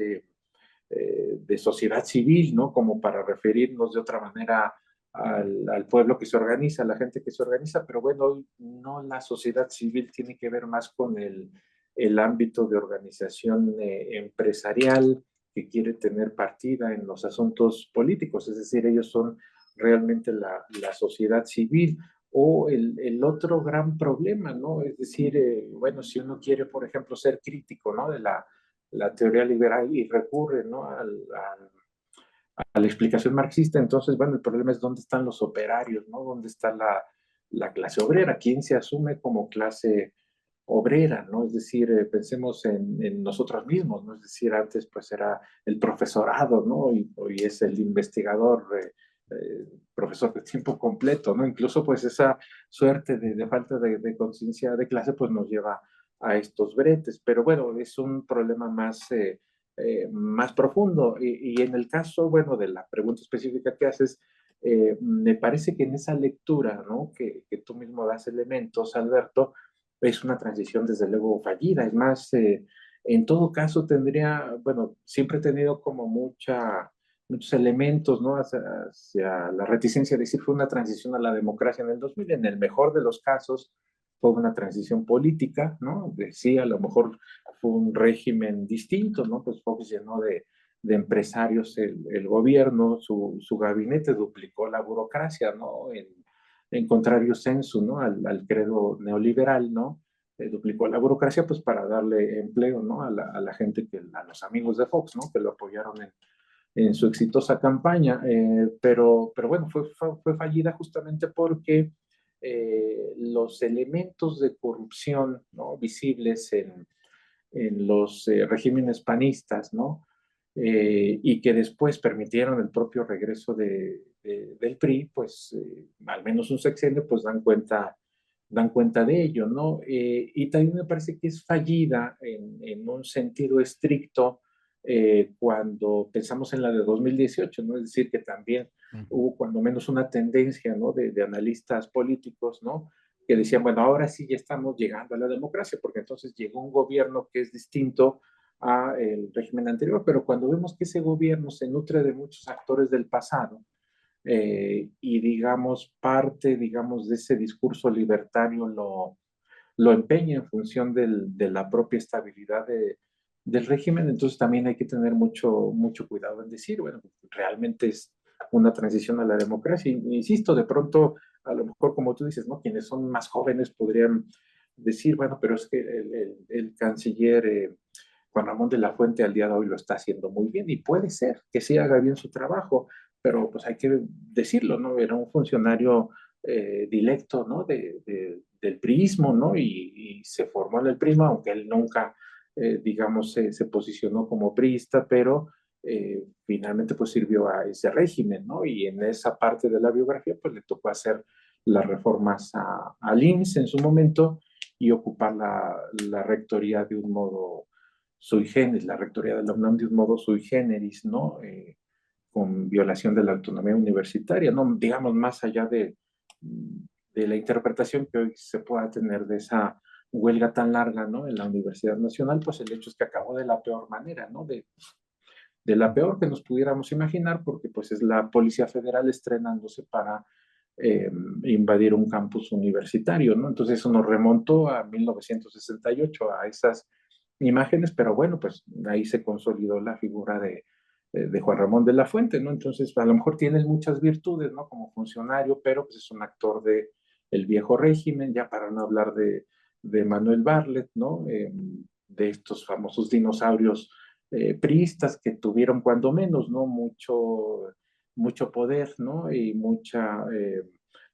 de sociedad civil, ¿no? Como para referirnos de otra manera al pueblo que se organiza, a la gente que se organiza, pero bueno, hoy no, la sociedad civil tiene que ver más con el ámbito de organización empresarial que quiere tener partida en los asuntos políticos, es decir, ellos son realmente la sociedad civil. O el otro gran problema, ¿no? Es decir, bueno, si uno quiere, por ejemplo, ser crítico, ¿no? De la teoría liberal y recurre, ¿no? A la explicación marxista, entonces, bueno, el problema es dónde están los operarios, ¿no? ¿Dónde está la clase obrera? ¿Quién se asume como clase obrera, ¿no? Es decir, pensemos en nosotros mismos, ¿no? Es decir, antes pues era el profesorado, ¿no? Y hoy es el investigador, profesor de tiempo completo, ¿no? Incluso pues esa suerte de falta de conciencia de clase pues nos lleva a estos bretes, pero bueno, es un problema más profundo. Y en el caso, bueno, de la pregunta específica que haces, me parece que en esa lectura, ¿no? Que tú mismo das elementos, Alberto, es una transición desde luego fallida. Es más, en todo caso tendría, bueno, siempre he tenido como muchos elementos, ¿no? Hacia la reticencia de decir fue una transición a la democracia en el 2000. En el mejor de los casos fue una transición política, ¿no? Sí, a lo mejor fue un régimen distinto, ¿no? Pues Fox llenó de empresarios el gobierno, su gabinete duplicó la burocracia, ¿no? En contrario sensu, ¿no? Al credo neoliberal, ¿no? Duplicó la burocracia pues para darle empleo, ¿no? A la gente, a los amigos de Fox, ¿no? Que lo apoyaron en su exitosa campaña, pero bueno, fue fallida justamente porque los elementos de corrupción, ¿no? Visibles en los regímenes panistas, ¿no? Y que después permitieron el propio regreso del PRI, pues al menos un sexenio, pues dan cuenta de ello, ¿no? Y también me parece que es fallida en un sentido estricto cuando pensamos en la de 2018, ¿no? Es decir, que también hubo cuando menos una tendencia, ¿no? De analistas políticos, ¿no? Que decían, bueno, ahora sí ya estamos llegando a la democracia, porque entonces llegó un gobierno que es distinto al régimen anterior, pero cuando vemos que ese gobierno se nutre de muchos actores del pasado, y digamos parte, digamos, de ese discurso libertario lo empeña en función de la propia estabilidad del régimen, entonces también hay que tener mucho cuidado en decir, bueno, realmente es una transición a la democracia. Insisto, de pronto, a lo mejor como tú dices, ¿no? Quienes son más jóvenes podrían decir, bueno, pero es que el canciller Juan Ramón de la Fuente al día de hoy lo está haciendo muy bien y puede ser que sí haga bien su trabajo, pero pues hay que decirlo, ¿no? Era un funcionario directo, ¿no? Del priismo, ¿no? Y se formó en el prismo, aunque él nunca, digamos, se posicionó como priista, pero finalmente pues sirvió a ese régimen, ¿no? Y en esa parte de la biografía pues le tocó hacer las reformas al IMSS en su momento y ocupar la rectoría de un modo sui generis, la rectoría de la UNAM de un modo sui generis, ¿no? Con violación de la autonomía universitaria, ¿no? Digamos, más allá de la interpretación que hoy se pueda tener de esa huelga tan larga, ¿no? En la Universidad Nacional, pues el hecho es que acabó de la peor manera, ¿no? De la peor que nos pudiéramos imaginar, porque pues es la Policía Federal estrenándose para invadir un campus universitario, ¿no? Entonces eso nos remontó a 1968, a esas imágenes, pero bueno, pues ahí se consolidó la figura de Juan Ramón de la Fuente, ¿no? Entonces a lo mejor tiene muchas virtudes, ¿no? Como funcionario, pero pues es un actor el viejo régimen, ya para no hablar de Manuel Bartlett, ¿no? De estos famosos dinosaurios priistas que tuvieron cuando menos, ¿no? Mucho poder, ¿no? Y mucha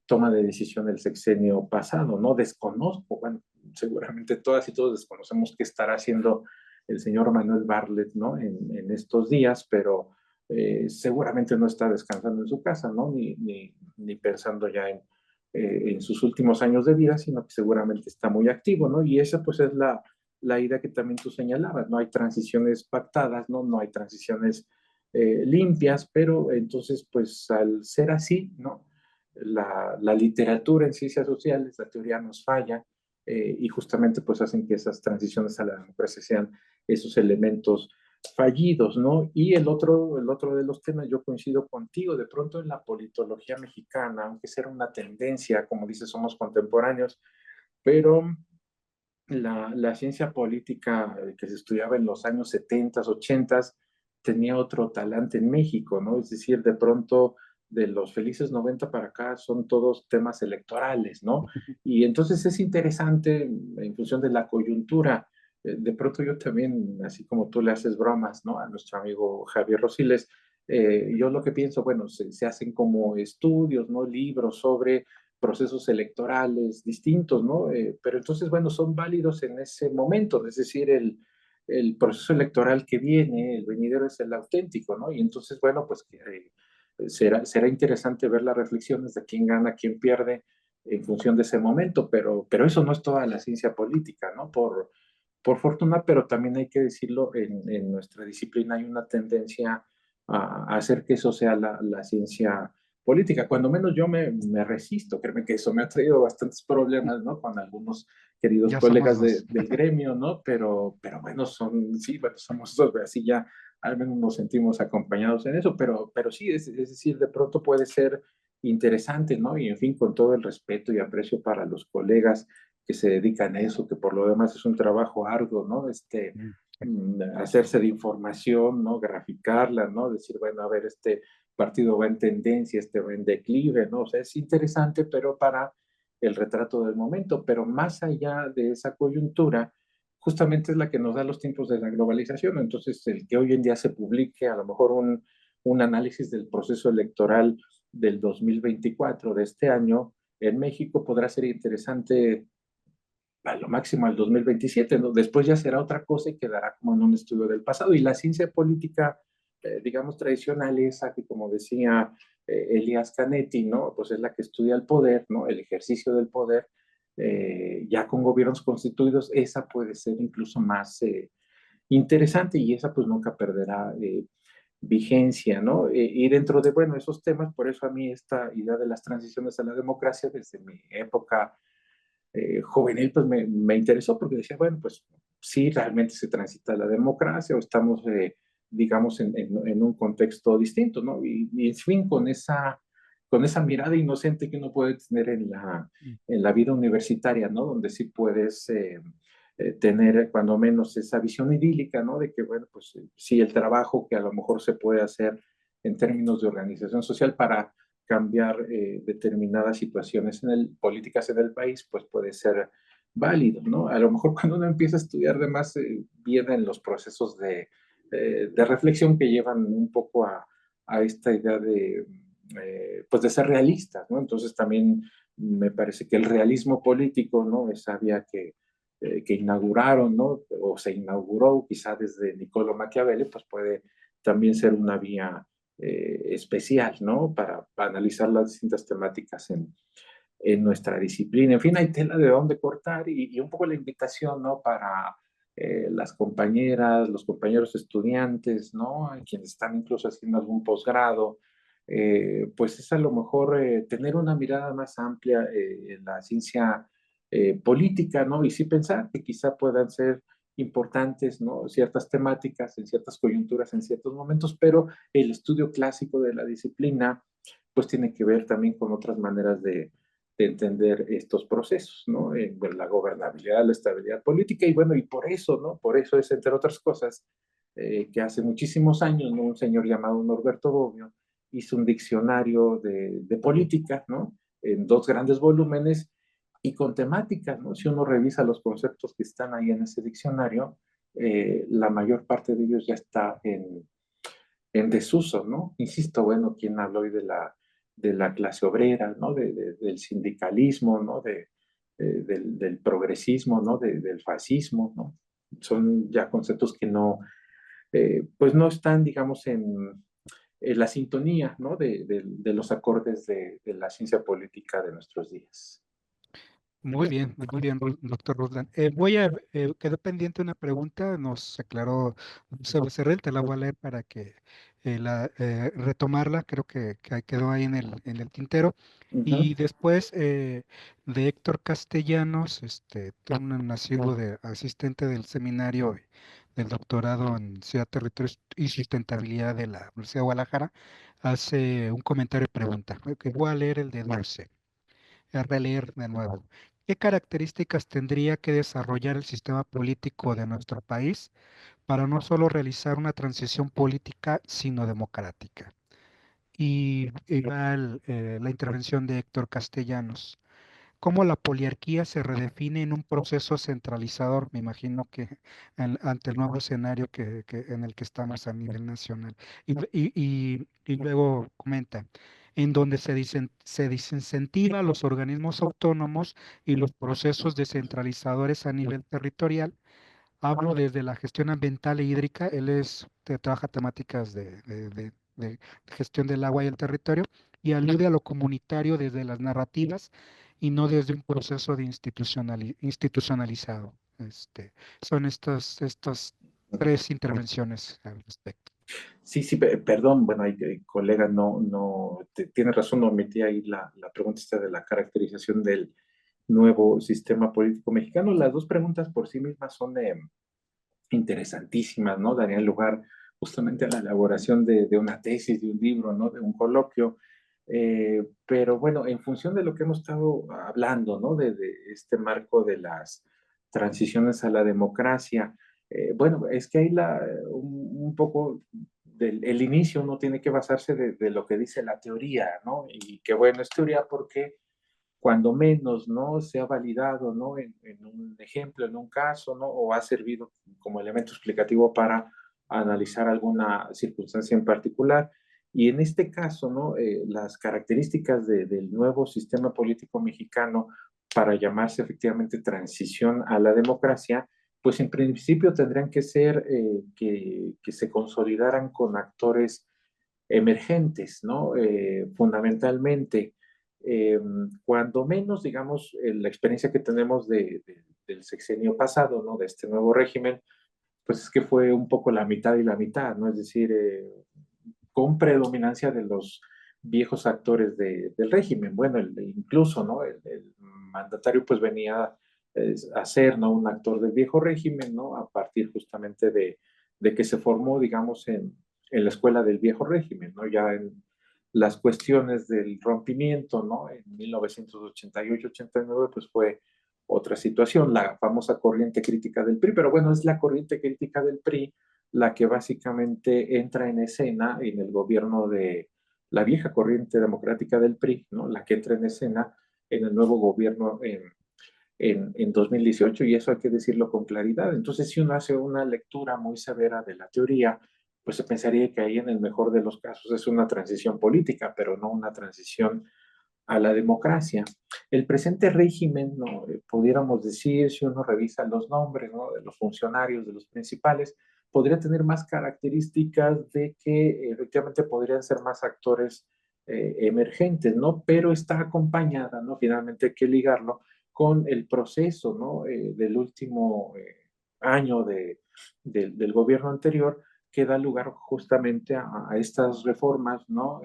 toma de decisión el sexenio pasado, ¿no? Desconozco, bueno, seguramente todas y todos desconocemos qué estará haciendo el señor Manuel Bartlett, ¿no? En estos días, pero seguramente no está descansando en su casa, ¿no? Ni pensando ya en sus últimos años de vida, sino que seguramente está muy activo, ¿no? Y esa pues es la idea que también tú señalabas, no hay transiciones pactadas, no hay transiciones limpias, pero entonces pues al ser así, ¿no? La literatura en ciencias sociales, la teoría nos falla y justamente pues hacen que esas transiciones a la democracia sean esos elementos fallidos, ¿no? Y el otro de los temas, yo coincido contigo, de pronto en la politología mexicana, aunque sea una tendencia, como dices, somos contemporáneos, pero la ciencia política que se estudiaba en los años 70, 80 tenía otro talante en México, ¿no? Es decir, de pronto de los felices 90 para acá son todos temas electorales, ¿no? Y entonces es interesante en función de la coyuntura. De pronto yo también, así como tú le haces bromas, ¿no? A nuestro amigo Javier Rosiles, yo lo que pienso, bueno, se hacen como estudios, ¿no? Libros sobre procesos electorales distintos, ¿no? Pero entonces, bueno, son válidos en ese momento, es decir, el proceso electoral que viene, el venidero es el auténtico, ¿no? Y entonces, bueno, pues será interesante ver las reflexiones de quién gana, quién pierde en función de ese momento, pero eso no es toda la ciencia política, ¿no? Por fortuna, pero también hay que decirlo, en nuestra disciplina hay una tendencia a hacer que eso sea la ciencia política. Cuando menos yo me resisto, créeme que eso me ha traído bastantes problemas, ¿no? Con algunos queridos Ya somos colegas dos. del gremio, ¿no? Pero bueno, sí, bueno, somos dos, así ya al menos nos sentimos acompañados en eso, pero sí, es decir, de pronto puede ser interesante, ¿no? Y en fin, con todo el respeto y aprecio para los colegas que se dedican a eso, que por lo demás es un trabajo arduo, ¿no? Mm, Hacerse de información, ¿no? Graficarla, ¿no? Decir, bueno, a ver, este partido va en tendencia, este va en declive, ¿no? O sea, es interesante, pero para el retrato del momento, pero más allá de esa coyuntura, justamente es la que nos da los tiempos de la globalización. Entonces, el que hoy en día se publique a lo mejor un análisis del proceso electoral del 2024 de este año en México podrá ser interesante a lo máximo al 2027, ¿no? Después ya será otra cosa y quedará como en un estudio del pasado. Y la ciencia política, digamos, tradicional, esa que como decía Elías Canetti, ¿no? Pues es la que estudia el poder, ¿no? El ejercicio del poder, ya con gobiernos constituidos, esa puede ser incluso más interesante y esa pues nunca perderá vigencia, ¿no? Y dentro de, bueno, esos temas, por eso a mí esta idea de las transiciones a la democracia, desde mi época juvenil, pues me interesó porque decía, bueno, pues sí, realmente se transita la democracia o estamos, digamos, en un contexto distinto, ¿no? Y en fin, con esa mirada inocente que uno puede tener mm. en la vida universitaria, ¿no? Donde sí puedes tener cuando menos esa visión idílica, ¿no? De que, bueno, pues sí, el trabajo que a lo mejor se puede hacer en términos de organización social para cambiar determinadas situaciones políticas en el país, pues puede ser válido, ¿no? A lo mejor cuando uno empieza a estudiar de más, vienen los procesos de reflexión que llevan un poco a esta idea pues de ser realistas, ¿no? Entonces también me parece que el realismo político, ¿no? Esa vía que inauguraron, ¿no? O se inauguró quizá desde Niccolo Machiavelli, pues puede también ser una vía especial, ¿no? Para analizar las distintas temáticas en nuestra disciplina. En fin, hay tela de dónde cortar y un poco la invitación, ¿no? Para las compañeras, los compañeros estudiantes, ¿no? Quienes están incluso haciendo algún posgrado, pues es a lo mejor tener una mirada más amplia en la ciencia política, ¿no? Y sí pensar que quizá puedan ser importantes, ¿no? Ciertas temáticas en ciertas coyunturas, en ciertos momentos, pero el estudio clásico de la disciplina, pues tiene que ver también con otras maneras de entender estos procesos, ¿no? De la gobernabilidad, la estabilidad política, y bueno, y por eso, ¿no? Por eso es, entre otras cosas, que hace muchísimos años, ¿no? Un señor llamado Norberto Bobbio hizo un diccionario de política, ¿no? En dos grandes volúmenes y con temáticas, ¿no? Si uno revisa los conceptos que están ahí en ese diccionario, la mayor parte de ellos ya está en desuso, ¿no? Insisto, bueno, quien habló hoy de la clase obrera, ¿no? Del sindicalismo, ¿no? Del progresismo, ¿no? Del fascismo, ¿no? Son ya conceptos que no, pues no están, digamos, en la sintonía, ¿no? De los acordes de la ciencia política de nuestros días. Muy bien, doctor Ruslan. Quedó pendiente una pregunta, nos aclaró José Becerril, te la voy a leer para que retomarla, creo que ahí quedó ahí en el tintero. Uh -huh. Y después de Héctor Castellanos, un nacido de asistente del seminario el doctorado en Ciudad, Territorios y Sustentabilidad de la Universidad de Guadalajara, hace un comentario y pregunta, que voy a leer el de Dulce, a releer de nuevo. ¿Qué características tendría que desarrollar el sistema político de nuestro país para no solo realizar una transición política, sino democrática? Y va la intervención de Héctor Castellanos. ¿Cómo la poliarquía se redefine en un proceso centralizador? Me imagino que ante el nuevo escenario en el que estamos a nivel nacional. Y luego comenta, en donde se desincentiva los organismos autónomos y los procesos descentralizadores a nivel territorial. Hablo desde la gestión ambiental e hídrica. Él trabaja temáticas de gestión del agua y el territorio y alude a lo comunitario desde las narrativas y no desde un proceso de institucionalizado. Son estas tres intervenciones al respecto. Sí, sí, perdón, bueno, colega, tiene razón, omití ahí la pregunta esta de la caracterización del nuevo sistema político mexicano. Las dos preguntas por sí mismas son interesantísimas, ¿no? Darían lugar justamente a la elaboración de una tesis, de un libro, ¿no? De un coloquio. Pero bueno, en función de lo que hemos estado hablando, ¿no? De este marco de las transiciones a la democracia, bueno, es que hay un poco el inicio uno tiene que basarse de lo que dice la teoría, ¿no? Y que bueno, es teoría porque cuando menos, ¿no? Se ha validado, ¿no? En un ejemplo, en un caso, ¿no? O ha servido como elemento explicativo para analizar alguna circunstancia en particular. Y en este caso, ¿no? Las características del nuevo sistema político mexicano para llamarse efectivamente transición a la democracia, pues en principio tendrían que ser que se consolidaran con actores emergentes, ¿no? Fundamentalmente, eh, cuando menos, digamos, la experiencia que tenemos del sexenio pasado, ¿no? De este nuevo régimen, pues es que fue un poco la mitad y la mitad, ¿no? Es decir, con predominancia de los viejos actores del régimen. Bueno, incluso, ¿no? El mandatario pues venía a ser, ¿no? Un actor del viejo régimen, ¿no? A partir justamente de que se formó, digamos, en la escuela del viejo régimen, ¿no? Ya en las cuestiones del rompimiento, ¿no? En 1988-89, pues fue otra situación, la famosa corriente crítica del PRI, pero bueno, es la corriente crítica del PRI la que básicamente entra en escena en el gobierno de la vieja corriente democrática del PRI, ¿no? La que entra en escena en el nuevo gobierno en 2018, y eso hay que decirlo con claridad. Entonces, si uno hace una lectura muy severa de la teoría, pues se pensaría que ahí en el mejor de los casos es una transición política, pero no una transición a la democracia. El presente régimen, ¿no? Pudiéramos decir, si uno revisa los nombres, ¿no? De los funcionarios, de los principales, podría tener más características de que efectivamente podrían ser más actores emergentes, ¿no? Pero está acompañada, ¿no? Finalmente hay que ligarlo con el proceso, ¿no? Del último año del gobierno anterior, que da lugar justamente a estas reformas, ¿no?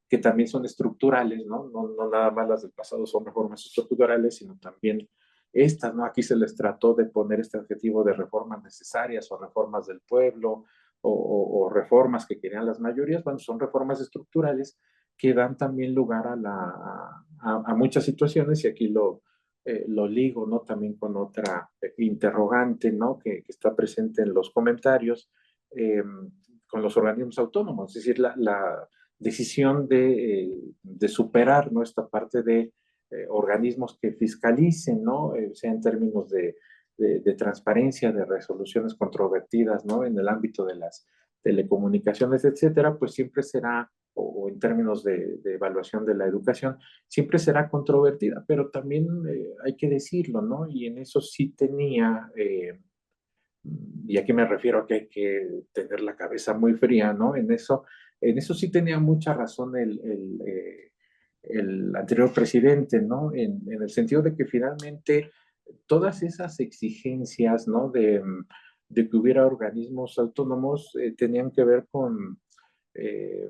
Que también son estructurales, ¿no? ¿no? Nada más las del pasado son reformas estructurales, sino también estas, ¿no? Aquí se les trató de poner este adjetivo de reformas necesarias o reformas del pueblo o reformas que querían las mayorías. Bueno, son reformas estructurales que dan también lugar a muchas situaciones, y aquí lo ligo, ¿no? También con otra interrogante, ¿no? Que está presente en los comentarios, con los organismos autónomos, es decir, la decisión de superar, ¿no? Esta parte de organismos que fiscalicen, ¿no? Sea en términos de transparencia, de resoluciones controvertidas, ¿no? En el ámbito de las telecomunicaciones, etcétera, pues siempre será, o en términos de evaluación de la educación, siempre será controvertida, pero también hay que decirlo, ¿no? Y en eso sí tenía, y aquí me refiero a que hay que tener la cabeza muy fría, ¿no? En eso sí tenía mucha razón el anterior presidente, ¿no? En el sentido de que finalmente todas esas exigencias, ¿no? De que hubiera organismos autónomos tenían que ver con,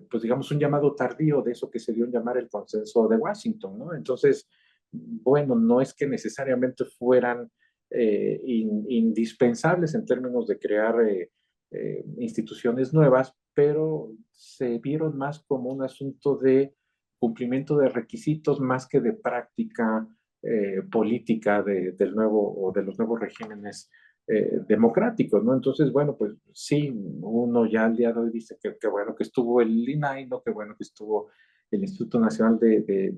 pues digamos, un llamado tardío de eso que se dio en llamar el consenso de Washington, ¿no? Entonces, bueno, no es que necesariamente fueran indispensables en términos de crear instituciones nuevas, pero se vieron más como un asunto de cumplimiento de requisitos más que de práctica política del nuevo o de los nuevos regímenes democráticos, ¿no? Entonces, bueno, pues sí, uno ya al día de hoy dice que bueno que estuvo el INAI, ¿no? Que bueno que estuvo el Instituto Nacional de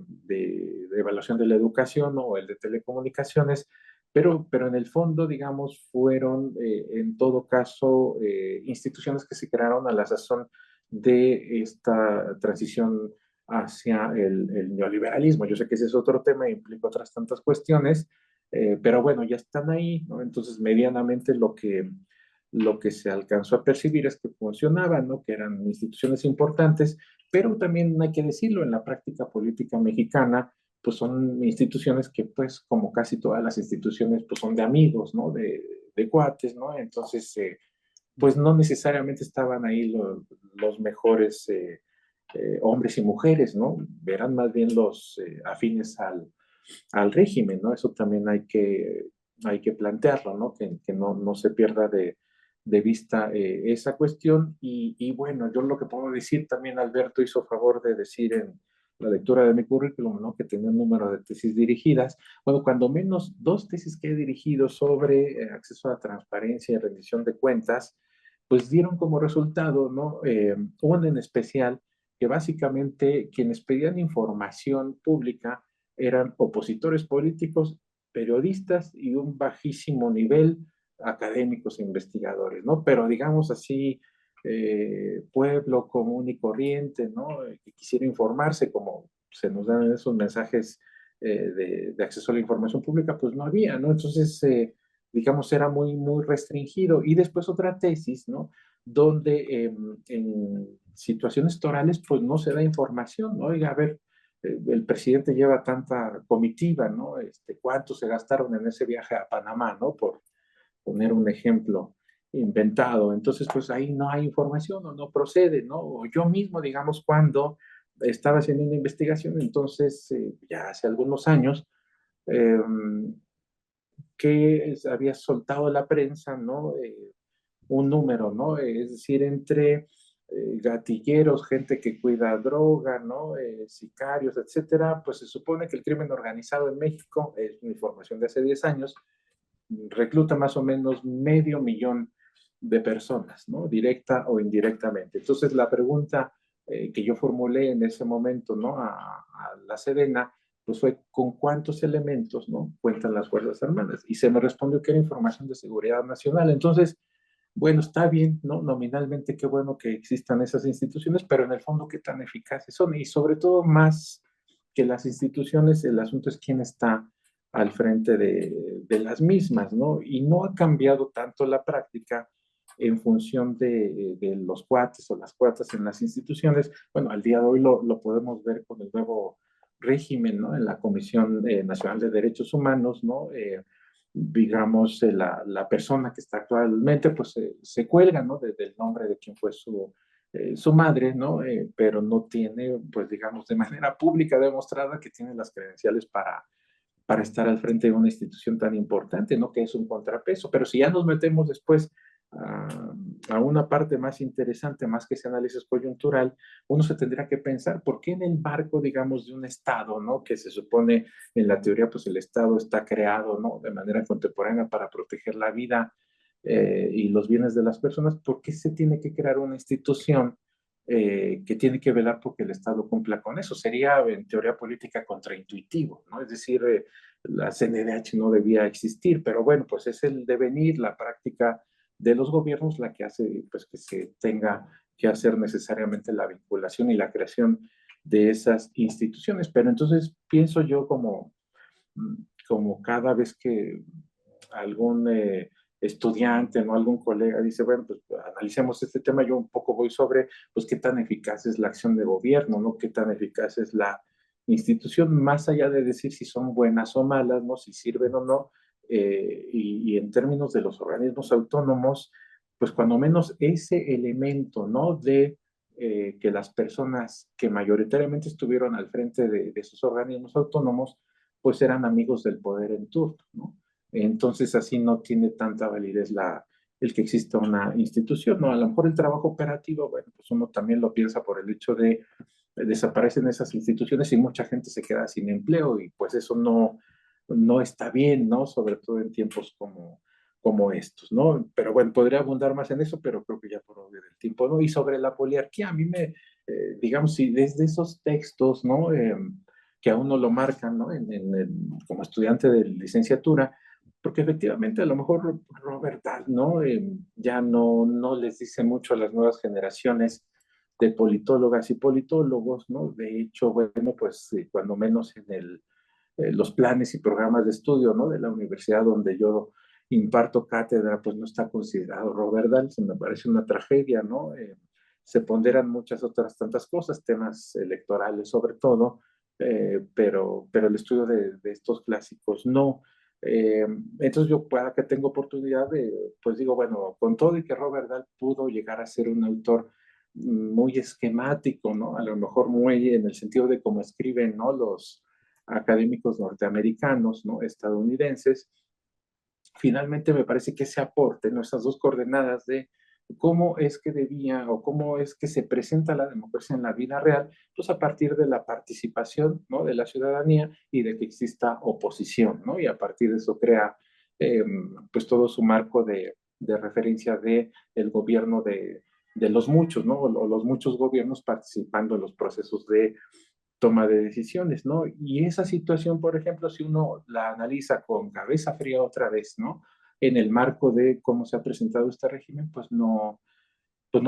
Evaluación de la Educación, ¿no? O el de Telecomunicaciones, pero en el fondo, digamos, fueron en todo caso instituciones que se crearon a la sazón de esta transición hacia el neoliberalismo. Yo sé que ese es otro tema, implica otras tantas cuestiones, pero bueno, ya están ahí, ¿no? Entonces, medianamente lo que se alcanzó a percibir es que funcionaban, ¿no? Que eran instituciones importantes, pero también hay que decirlo, en la práctica política mexicana, pues son instituciones que, pues, como casi todas las instituciones, pues son de amigos, ¿no? De cuates, ¿no? Entonces, pues no necesariamente estaban ahí los mejores hombres y mujeres, ¿no? Eran más bien los afines al régimen, ¿no? Eso también hay que plantearlo, ¿no? Que no se pierda de vista esa cuestión. Y bueno, yo lo que puedo decir también, Alberto hizo favor de decir en la lectura de mi currículum, ¿no? Que tenía un número de tesis dirigidas. Bueno, cuando menos dos tesis que he dirigido sobre acceso a la transparencia y rendición de cuentas, pues dieron como resultado, ¿no? Una en especial, que básicamente quienes pedían información pública eran opositores políticos, periodistas y un bajísimo nivel académicos e investigadores, ¿no? Pero digamos así, pueblo común y corriente, ¿no? Que quisiera informarse, como se nos dan en esos mensajes de acceso a la información pública, pues no había, ¿no? Entonces, digamos, era muy restringido. Y después otra tesis, ¿no? Donde en situaciones torales, pues no se da información, ¿no? Oiga, a ver, el presidente lleva tanta comitiva, ¿no? ¿Cuánto se gastaron en ese viaje a Panamá, ¿no? Por poner un ejemplo inventado. Entonces, pues ahí no hay información o no procede, ¿no? O yo mismo, digamos, cuando estaba haciendo una investigación, entonces, ya hace algunos años, eh, que había soltado la prensa, ¿no? Un número, ¿no? Es decir, entre gatilleros, gente que cuida droga, ¿no? Sicarios, etcétera, pues se supone que el crimen organizado en México, es una información de hace 10 años, recluta más o menos 500,000 de personas, ¿no? Directa o indirectamente. Entonces, la pregunta que yo formulé en ese momento, ¿no? A la Sedena, pues fue, ¿con cuántos elementos, ¿no? Cuentan las Fuerzas Armadas? Y se me respondió que era información de seguridad nacional. Entonces, bueno, está bien, ¿no? Nominalmente, qué bueno que existan esas instituciones, pero en el fondo, ¿qué tan eficaces son? Y sobre todo, más que las instituciones, el asunto es quién está al frente de las mismas, ¿no? Y no ha cambiado tanto la práctica en función de los cuates o las cuatas en las instituciones. Bueno, al día de hoy lo podemos ver con el nuevo régimen, ¿no? En la Comisión Nacional de Derechos Humanos, ¿no? Digamos, la persona que está actualmente, pues se cuelga, ¿no? Del nombre de quien fue su madre, ¿no? Pero no tiene, pues digamos, de manera pública demostrada que tiene las credenciales para estar al frente de una institución tan importante, ¿no? Que es un contrapeso. Pero si ya nos metemos después a una parte más interesante, más que ese análisis coyuntural, uno se tendrá que pensar por qué en el marco, digamos, de un Estado, ¿no? Que se supone en la teoría, pues el Estado está creado, ¿no? De manera contemporánea para proteger la vida y los bienes de las personas, ¿por qué se tiene que crear una institución que tiene que velar porque el Estado cumpla con eso? Sería en teoría política contraintuitivo, ¿no? Es decir, la CNDH no debía existir, pero bueno, pues es el devenir, la práctica de los gobiernos la que hace pues que se tenga que hacer necesariamente la vinculación y la creación de esas instituciones. Pero entonces pienso yo como cada vez que algún estudiante, ¿no? Algún colega dice, bueno, pues analicemos este tema, yo un poco voy sobre, pues, qué tan eficaz es la acción de gobierno, ¿no? Qué tan eficaz es la institución, más allá de decir si son buenas o malas, ¿no? Si sirven o no, y en términos de los organismos autónomos, pues cuando menos ese elemento, ¿no? De que las personas que mayoritariamente estuvieron al frente de esos organismos autónomos, pues eran amigos del poder en turno, ¿no? Entonces así no tiene tanta validez el que exista una institución, ¿no? A lo mejor el trabajo operativo, bueno, pues uno también lo piensa por el hecho de desaparecen esas instituciones y mucha gente se queda sin empleo y pues eso no está bien, ¿no? Sobre todo en tiempos como estos, ¿no? Pero bueno, podría abundar más en eso, pero creo que ya por obvio del tiempo, ¿no? Y sobre la poliarquía, a mí digamos, si desde esos textos, ¿no? Que a uno lo marcan, ¿no? Como estudiante de licenciatura, porque efectivamente a lo mejor Robert Dahl, ¿no? Ya no les dice mucho a las nuevas generaciones de politólogas y politólogos, ¿no? De hecho, bueno, pues cuando menos en los planes y programas de estudio, ¿no? De la universidad donde yo imparto cátedra, pues no está considerado Robert Dahl, se me parece una tragedia, ¿no? Se ponderan muchas otras tantas cosas, temas electorales sobre todo, pero el estudio de estos clásicos no. Entonces yo para que tengo oportunidad pues digo, bueno, con todo y que Robert Dahl pudo llegar a ser un autor muy esquemático, ¿no? A lo mejor muy en el sentido de cómo escriben, ¿no? Los académicos norteamericanos, ¿no? Estadounidenses, finalmente me parece que ese aporte, ¿no? Esas dos coordenadas de cómo es que debía o cómo es que se presenta la democracia en la vida real, pues a partir de la participación, ¿no? De la ciudadanía y de que exista oposición, ¿no? Y a partir de eso crea pues todo su marco de referencia de el gobierno de los muchos, ¿no? O los muchos gobiernos participando en los procesos de toma de decisiones, ¿no? Y esa situación, por ejemplo, si uno la analiza con cabeza fría otra vez, ¿no? En el marco de cómo se ha presentado este régimen, pues no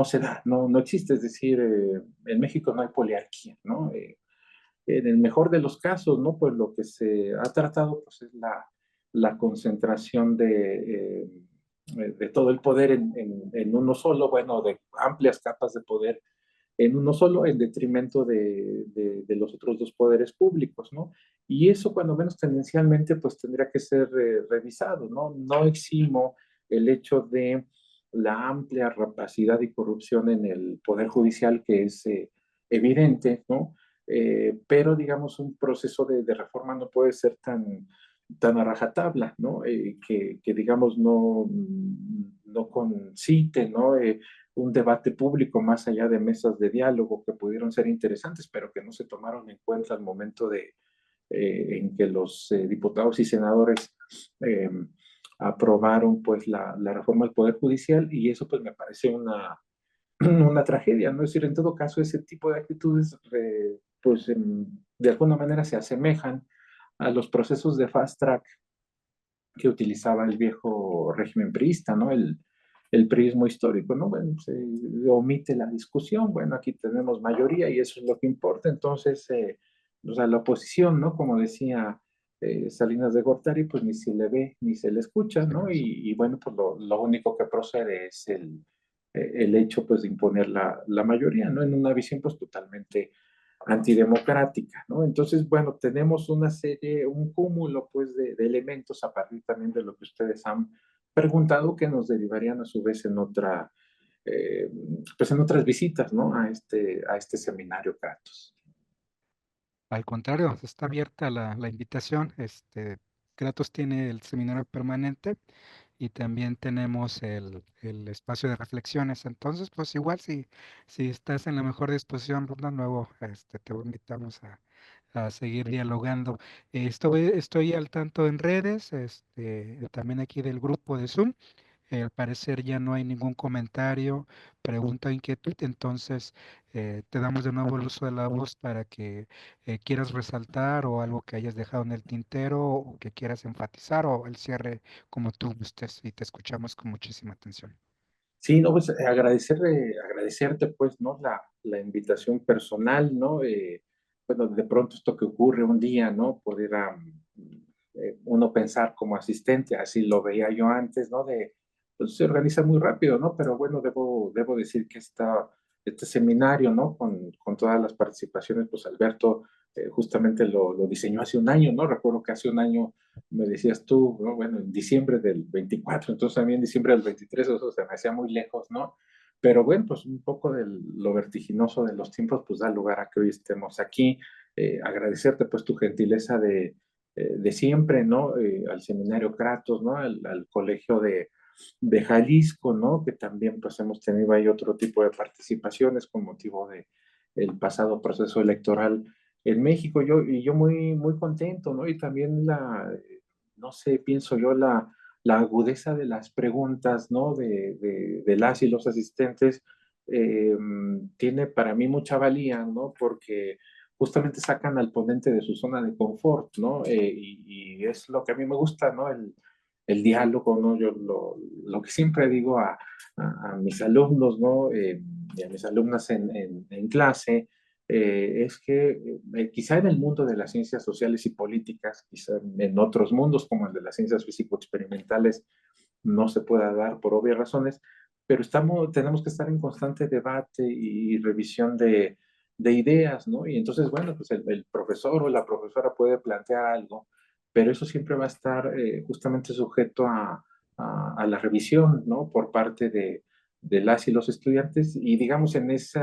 se da, no existe. Es decir, en México no hay poliarquía, ¿no? En el mejor de los casos, ¿no? Pues lo que se ha tratado, pues es la concentración de todo el poder en uno solo, bueno, de amplias capas de poder en uno solo, en detrimento de los otros dos poderes públicos, ¿no? Y eso, cuando menos tendencialmente, pues tendría que ser revisado, ¿no? No eximo el hecho de la amplia rapacidad y corrupción en el Poder Judicial, que es evidente, ¿no? Pero, digamos, un proceso de reforma no puede ser tan a rajatabla, ¿no? Digamos, no concite, ¿no? Un debate público más allá de mesas de diálogo que pudieron ser interesantes, pero que no se tomaron en cuenta al momento en que los diputados y senadores eh, aprobaron pues la reforma del Poder Judicial y eso pues me parece una tragedia, ¿no? Es decir, en todo caso ese tipo de actitudes pues de alguna manera se asemejan a los procesos de fast track que utilizaba el viejo régimen priista, ¿no? El priismo histórico, ¿no? Bueno, se omite la discusión, bueno, aquí tenemos mayoría y eso es lo que importa, entonces, o sea, la oposición, ¿no? Como decía Salinas de Gortari, pues ni se le ve ni se le escucha, ¿no? Y bueno, pues lo único que procede es el hecho, pues, de imponer la mayoría, ¿no? En una visión, pues, totalmente antidemocrática, ¿no? Entonces, bueno, tenemos una serie, un cúmulo, pues, de elementos a partir también de lo que ustedes han preguntado que nos derivarían a su vez eh, pues en otras visitas, ¿no? A este seminario Kratos. Al contrario, está abierta la invitación. Kratos tiene el seminario permanente y también tenemos el espacio de reflexiones. Entonces, pues igual si estás en la mejor disposición, Ronda, luego te invitamos a seguir dialogando. Estoy al tanto en redes, también aquí del grupo de Zoom. Al parecer ya no hay ningún comentario, pregunta o inquietud, entonces te damos de nuevo el uso de la voz para que quieras resaltar o algo que hayas dejado en el tintero o que quieras enfatizar o el cierre como tú gustes y te escuchamos con muchísima atención. Sí, no, pues agradecerte, pues, ¿no? La invitación personal, ¿no? Bueno, de pronto esto que ocurre un día, ¿no? Poder uno pensar como asistente, así lo veía yo antes, ¿no? Pues se organiza muy rápido, ¿no? Pero bueno, debo decir que este seminario, ¿no? Con todas las participaciones, pues Alberto justamente lo diseñó hace un año, ¿no? Recuerdo que hace un año me decías tú, ¿no? Bueno, en diciembre del 24, entonces a mí en diciembre del 23, eso se me hacía muy lejos, ¿no? Pero bueno, pues un poco de lo vertiginoso de los tiempos, pues da lugar a que hoy estemos aquí. Agradecerte pues tu gentileza de siempre, ¿no? Al seminario Kratos, ¿no? Al colegio de Jalisco, ¿no? Que también pues hemos tenido ahí otro tipo de participaciones con motivo de el pasado proceso electoral en México. Yo muy contento, ¿no? Y también no sé, pienso yo, la agudeza de las preguntas, ¿no? De las y los asistentes eh, tiene para mí mucha valía, ¿no? Porque justamente sacan al ponente de su zona de confort, ¿no? Y es lo que a mí me gusta, ¿no? El diálogo, ¿no? Yo lo que siempre digo a mis alumnos, ¿no? Y a mis alumnas en clase, es que quizá en el mundo de las ciencias sociales y políticas, quizá en otros mundos como el de las ciencias físico-experimentales, no se pueda dar por obvias razones, pero tenemos que estar en constante debate y revisión de ideas, ¿no? Y entonces, bueno, pues el profesor o la profesora puede plantear algo, pero eso siempre va a estar justamente sujeto a la revisión, ¿no? Por parte de las y los estudiantes y digamos en ese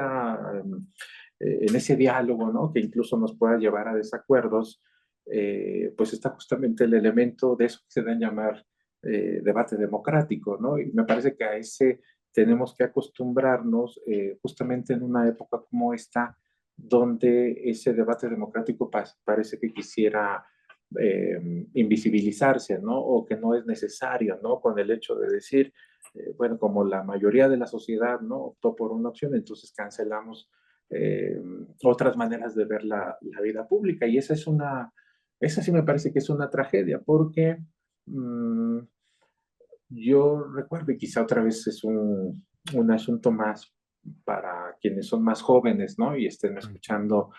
diálogo, ¿no? Que incluso nos pueda llevar a desacuerdos, pues está justamente el elemento de eso que se da en llamar debate democrático, ¿no? Y me parece que a ese tenemos que acostumbrarnos justamente en una época como esta, donde ese debate democrático parece que quisiera invisibilizarse, ¿no? O que no es necesario, ¿no? Con el hecho de decir, bueno, como la mayoría de la sociedad, ¿no? Optó por una opción, entonces cancelamos eh, otras maneras de ver la vida pública. Y esa sí me parece que es una tragedia, porque yo recuerdo, y quizá otra vez es un asunto más para quienes son más jóvenes, ¿no? Y estén escuchando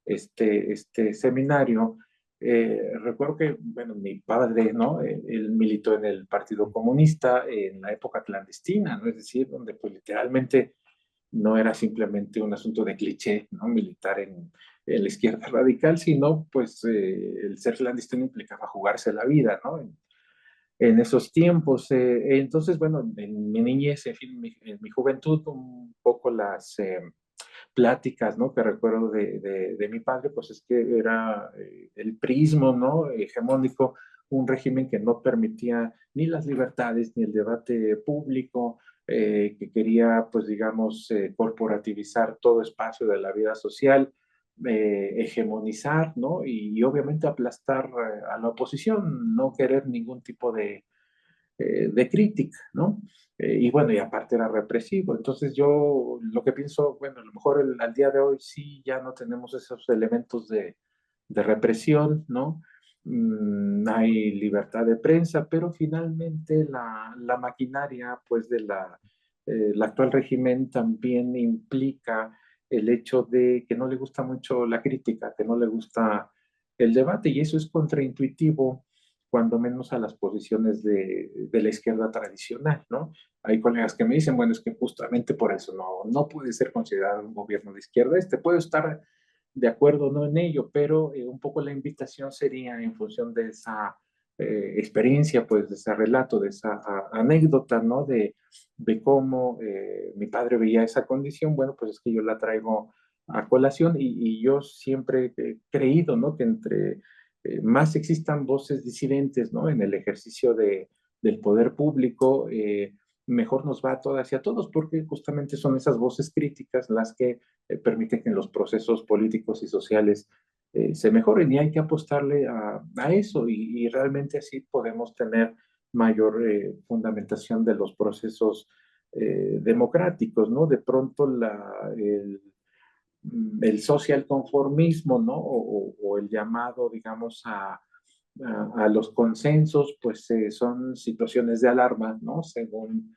este seminario. Recuerdo que, bueno, mi padre, ¿no? Él militó en el Partido Comunista en la época clandestina, ¿no? Es decir, donde pues literalmente no era simplemente un asunto de cliché, ¿no? Militar en la izquierda radical, sino pues el ser clandestino implicaba jugarse la vida, ¿no? En esos tiempos. Entonces, bueno, en mi niñez, en fin, en mi juventud, un poco las pláticas, ¿no? Que recuerdo de mi padre, pues es que era el prismo, ¿no? Hegemónico, un régimen que no permitía ni las libertades ni el debate público, que quería, pues digamos, corporativizar todo espacio de la vida social, hegemonizar, ¿no? Y obviamente aplastar a la oposición, no querer ningún tipo de crítica, ¿no? Y bueno, y aparte era represivo. Entonces yo lo que pienso, bueno, a lo mejor al día de hoy sí ya no tenemos esos elementos de represión, ¿no? Hay libertad de prensa, pero finalmente la maquinaria, pues, la actual régimen también implica el hecho de que no le gusta mucho la crítica, que no le gusta el debate, y eso es contraintuitivo cuando menos a las posiciones de la izquierda tradicional, ¿no? Hay colegas que me dicen, bueno, es que justamente por eso no puede ser considerado un gobierno de izquierda. Puede estar de acuerdo o no en ello, pero un poco la invitación sería en función de esa experiencia, pues de ese relato, de esa anécdota, ¿no? De cómo mi padre veía esa condición, bueno, pues es que yo la traigo a colación y yo siempre he creído, ¿no? Que entre más existan voces disidentes, ¿no? En el ejercicio del poder público, mejor nos va a todas y a todos, porque justamente son esas voces críticas las que permiten que los procesos políticos y sociales se mejoren y hay que apostarle a eso y realmente así podemos tener mayor fundamentación de los procesos democráticos, ¿no? De pronto el social conformismo, ¿no? O el llamado, digamos, a los consensos, pues son situaciones de alarma, ¿no? Según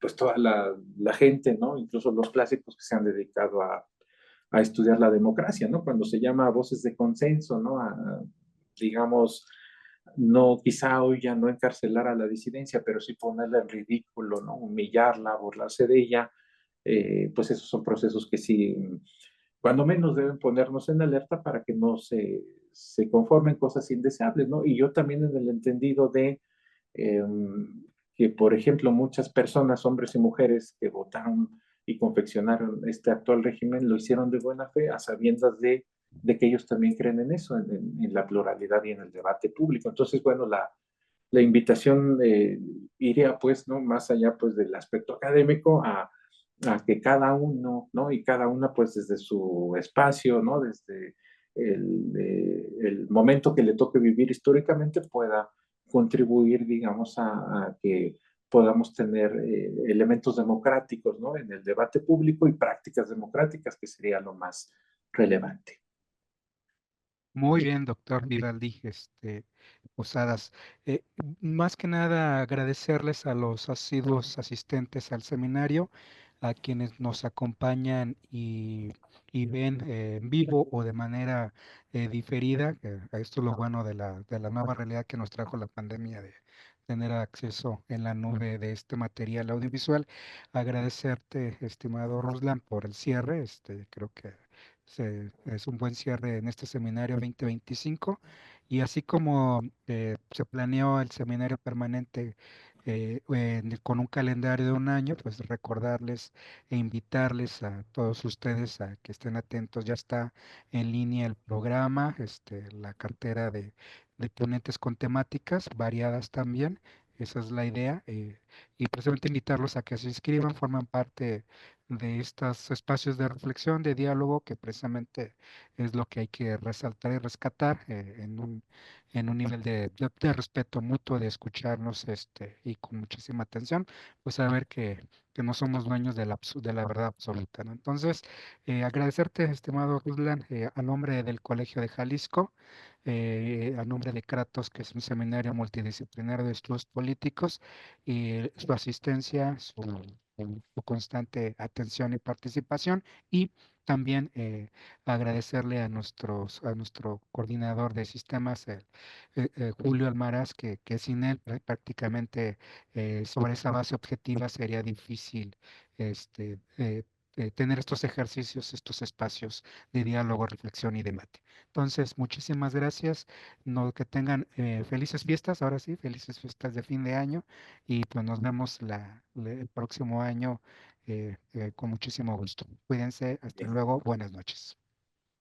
pues toda la gente, ¿no? Incluso los clásicos que se han dedicado a estudiar la democracia, ¿no? Cuando se llama voces de consenso, ¿no? Digamos, no, quizá hoy ya no encarcelar a la disidencia, pero sí ponerla en ridículo, ¿no? Humillarla, burlarse de ella, pues esos son procesos que sí, cuando menos deben ponernos en alerta para que no se conformen cosas indeseables, ¿no? Y yo también en el entendido de eh, que, por ejemplo, muchas personas, hombres y mujeres que votaron y confeccionaron este actual régimen, lo hicieron de buena fe, a sabiendas de de que ellos también creen en eso, en la pluralidad y en el debate público. Entonces, bueno, la invitación iría pues, ¿no? Más allá pues del aspecto académico a que cada uno, ¿no? Y cada una pues desde su espacio, ¿no? Desde el momento que le toque vivir históricamente pueda contribuir, digamos, a que podamos tener elementos democráticos, ¿no? En el debate público y prácticas democráticas, que sería lo más relevante. Muy bien, doctor Vivaldi, Posadas. Eh, Más que nada agradecerles a los asiduos asistentes al seminario, a quienes nos acompañan y ven en vivo o de manera diferida. Esto es lo bueno de la nueva realidad que nos trajo la pandemia de tener acceso en la nube de este material audiovisual. Agradecerte, estimado Ruslan, por el cierre. Creo que es un buen cierre en este seminario 2025 y así como se planeó el seminario permanente con un calendario de un año, pues recordarles e invitarles a todos ustedes a que estén atentos. Ya está en línea el programa, la cartera de ponentes con temáticas variadas también. Esa es la idea. Y precisamente invitarlos a que se inscriban, forman parte de estos espacios de reflexión, de diálogo, que precisamente es lo que hay que resaltar y rescatar en un nivel de respeto mutuo, de escucharnos y con muchísima atención, pues saber que no somos dueños de la verdad absoluta, ¿no? Entonces, agradecerte, estimado Ruslan, a nombre del Colegio de Jalisco, a nombre de Kratos, que es un seminario multidisciplinario de estudios políticos, y su asistencia, su constante atención y participación, y también agradecerle a nuestro coordinador de sistemas, Julio Almaraz, que sin él prácticamente sobre esa base objetiva sería difícil este, eh, tener estos ejercicios, estos espacios de diálogo, reflexión y debate. Entonces, muchísimas gracias. No, que tengan felices fiestas, ahora sí, felices fiestas de fin de año y pues nos vemos el próximo año con muchísimo gusto. Cuídense, hasta Bien. luego, buenas noches.